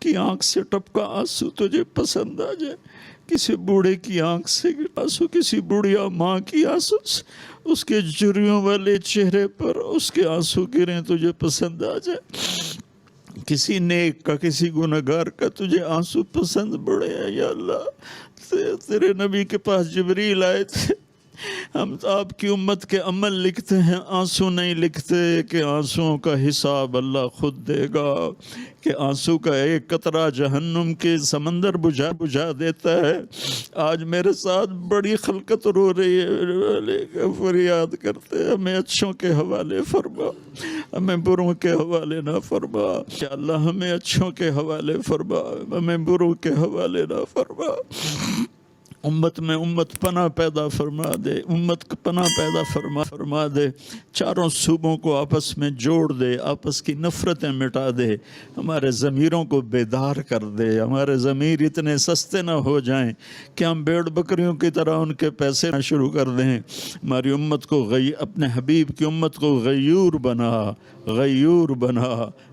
کی آنکھ سے ٹپکا آنسو تجھے پسند آ جائے، کسی بوڑھے کی آنکھ سے آنسو، کسی بڑھیا ماں کی آنسو، اس کے جھریوں والے چہرے پر اس کے آنسو گریں تجھے پسند آ جائے، کسی نیک کا، کسی گنہگار کا تجھے آنسو پسند پڑے ہیں یا اللہ۔ تیرے نبی کے پاس جبریل آئے تھے، ہم آپ کی امت کے عمل لکھتے ہیں، آنسو نہیں لکھتے کہ آنسوؤں کا حساب اللہ خود دے گا، کہ آنسو کا ایک قطرہ جہنم کے سمندر بجھا دیتا ہے۔ آج میرے ساتھ بڑی خلقت رو رہی ہے، فریاد کرتے ہیں ہمیں اچھوں کے حوالے فرما، ہمیں بروں کے حوالے نہ فرما یا اللہ، ہمیں اچھوں کے حوالے فرما، ہمیں بروں کے حوالے نہ فرما۔ امت میں امت پناہ پیدا فرما دے، امت کو پناہ پیدا فرما دے، چاروں صوبوں کو آپس میں جوڑ دے، آپس کی نفرتیں مٹا دے، ہمارے ضمیروں کو بیدار کر دے، ہمارے ضمیر اتنے سستے نہ ہو جائیں کہ ہم بھیڑ بکریوں کی طرح ان کے پیسے نہ شروع کر دیں۔ ہماری امت کو اپنے حبیب کی امت کو غیور بنا، غیور بنا،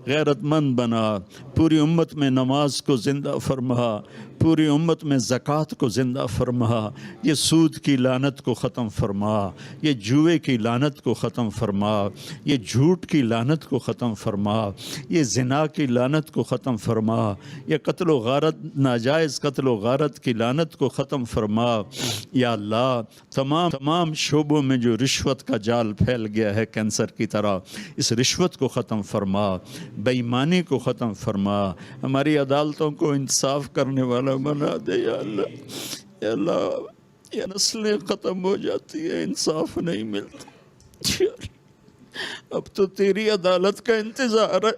غیرت مند بنا، پوری امت میں نماز کو زندہ فرما، پوری امت میں زکوٰۃ کو زندہ فرما، یہ سود کی لعنت کو ختم فرما، یہ جوئے کی لعنت کو ختم فرما، یہ جھوٹ کی لعنت کو ختم فرما، یہ زنا کی لعنت کو ختم فرما، یہ قتل و غارت، ناجائز قتل و غارت کی لعنت کو ختم فرما۔ یا اللہ، تمام شعبوں میں جو رشوت کا جال پھیل گیا ہے کینسر کی طرح، اس رشوت کو ختم فرما، بے ایمانی کو ختم فرما، ہماری عدالتوں کو انصاف کرنے والا بنا دے یا اللہ۔ یا اللہ، یہ نسلیں ختم ہو جاتی ہیں، انصاف نہیں ملتا، اب تو تیری عدالت کا انتظار ہے،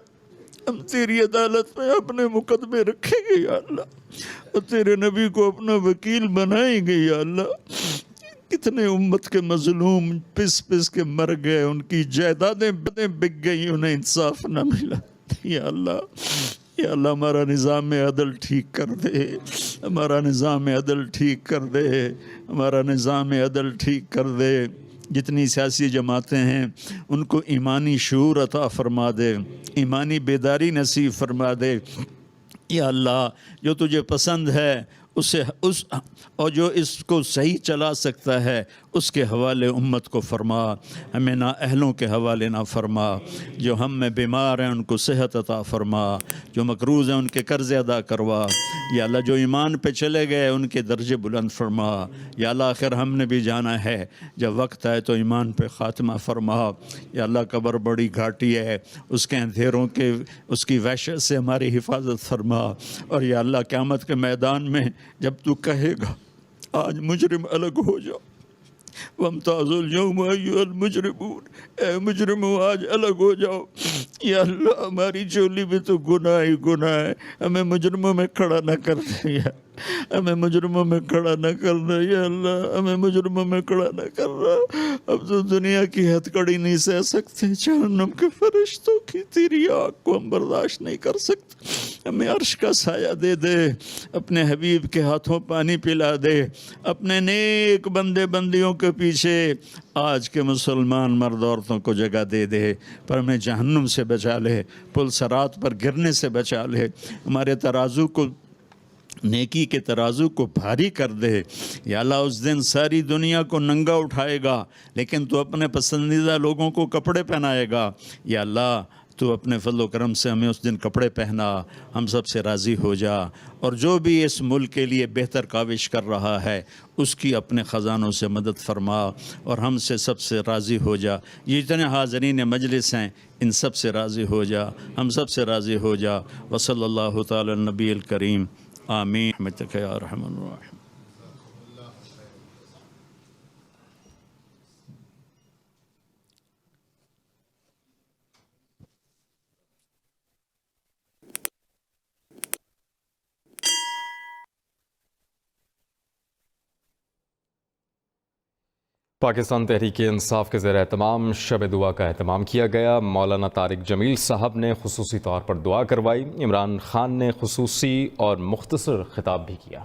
ہم تیری عدالت میں اپنے مقدمے رکھیں گے یا اللہ، اور تیرے نبی کو اپنا وکیل بنائیں گے یا اللہ۔ کتنے امت کے مظلوم پس کے مر گئے، ان کی جائیدادیں بک گئی، انہیں انصاف نہ ملا۔ یا اللہ، یا اللہ، ہمارا نظام عدل ٹھیک کر دے، ہمارا نظام عدل ٹھیک کر دے، ہمارا نظام عدل ٹھیک کر دے۔ جتنی سیاسی جماعتیں ہیں ان کو ایمانی شعور عطا فرما دے، ایمانی بیداری نصیب فرما دے۔ یا اللہ، جو تجھے پسند ہے اسے اور جو اس کو صحیح چلا سکتا ہے اس کے حوالے امت کو فرما، ہمیں نا اہلوں کے حوالے نہ فرما، جو ہم میں بیمار ہیں ان کو صحت عطا فرما، جو مقروض ہیں ان کے قرض ادا کروا۔ یا اللہ، جو ایمان پہ چلے گئے ان کے درجے بلند فرما۔ یا اللہ، آخر ہم نے بھی جانا ہے، جب وقت آئے تو ایمان پہ خاتمہ فرما۔ یا اللہ، قبر بڑی گھاٹی ہے، اس کے اندھیروں کے، اس کی وحشت سے ہماری حفاظت فرما۔ اور یا اللہ، قیامت کے میدان میں جب تو کہے گا آج مجرم الگ ہو جاؤ، وَامْتَازُوا الْيَوْمَ أَيُّهَا الْمُجْرِمُونَ، اے مجرموں آج الگ ہو جاؤ۔ یا اللہ، ہماری چولی میں تو گناہ ہی گناہ ہے، ہمیں مجرموں میں کھڑا نہ کر دے، یا ہمیں مجرموں میں کھڑا نہ کر دے، یا اللہ ہمیں مجرموں میں کھڑا نہ کر رہا۔ اب تو دنیا کی ہتھ کڑی نہیں سہ سکتے، جہنم کے فرشتوں کی تیری آگ کو ہم برداشت نہیں کر سکتے۔ ہمیں عرش کا سایہ دے دے، اپنے حبیب کے ہاتھوں پانی پلا دے، اپنے نیک بندے بندیوں کے پیچھے آج کے مسلمان مرد عورتوں کو جگہ دے دے، پر ہمیں جہنم سے بچا لے، پل صراط پر گرنے سے بچا لے، ہمارے ترازو کو، نیکی کے ترازو کو بھاری کر دے۔ یا اللہ، اس دن ساری دنیا کو ننگا اٹھائے گا لیکن تو اپنے پسندیدہ لوگوں کو کپڑے پہنائے گا۔ یا اللہ، تو اپنے فضل و کرم سے ہمیں اس دن کپڑے پہنا، ہم سب سے راضی ہو جا، اور جو بھی اس ملک کے لیے بہتر کاوش کر رہا ہے اس کی اپنے خزانوں سے مدد فرما، اور ہم سے سب سے راضی ہو جا۔ یہ جتنے حاضرین مجلس ہیں ان سب سے راضی ہو جا، ہم سب سے راضی ہو جا۔ وصلی اللہ تعالی النبی الکریم، آمین برحمتک یا ارحم الراحمین۔
پاکستان تحریک انصاف کے زیر اہتمام شب دعا کا اہتمام کیا گیا۔ مولانا طارق جمیل صاحب نے خصوصی طور پر دعا کروائی۔ عمران خان نے خصوصی اور مختصر خطاب بھی کیا۔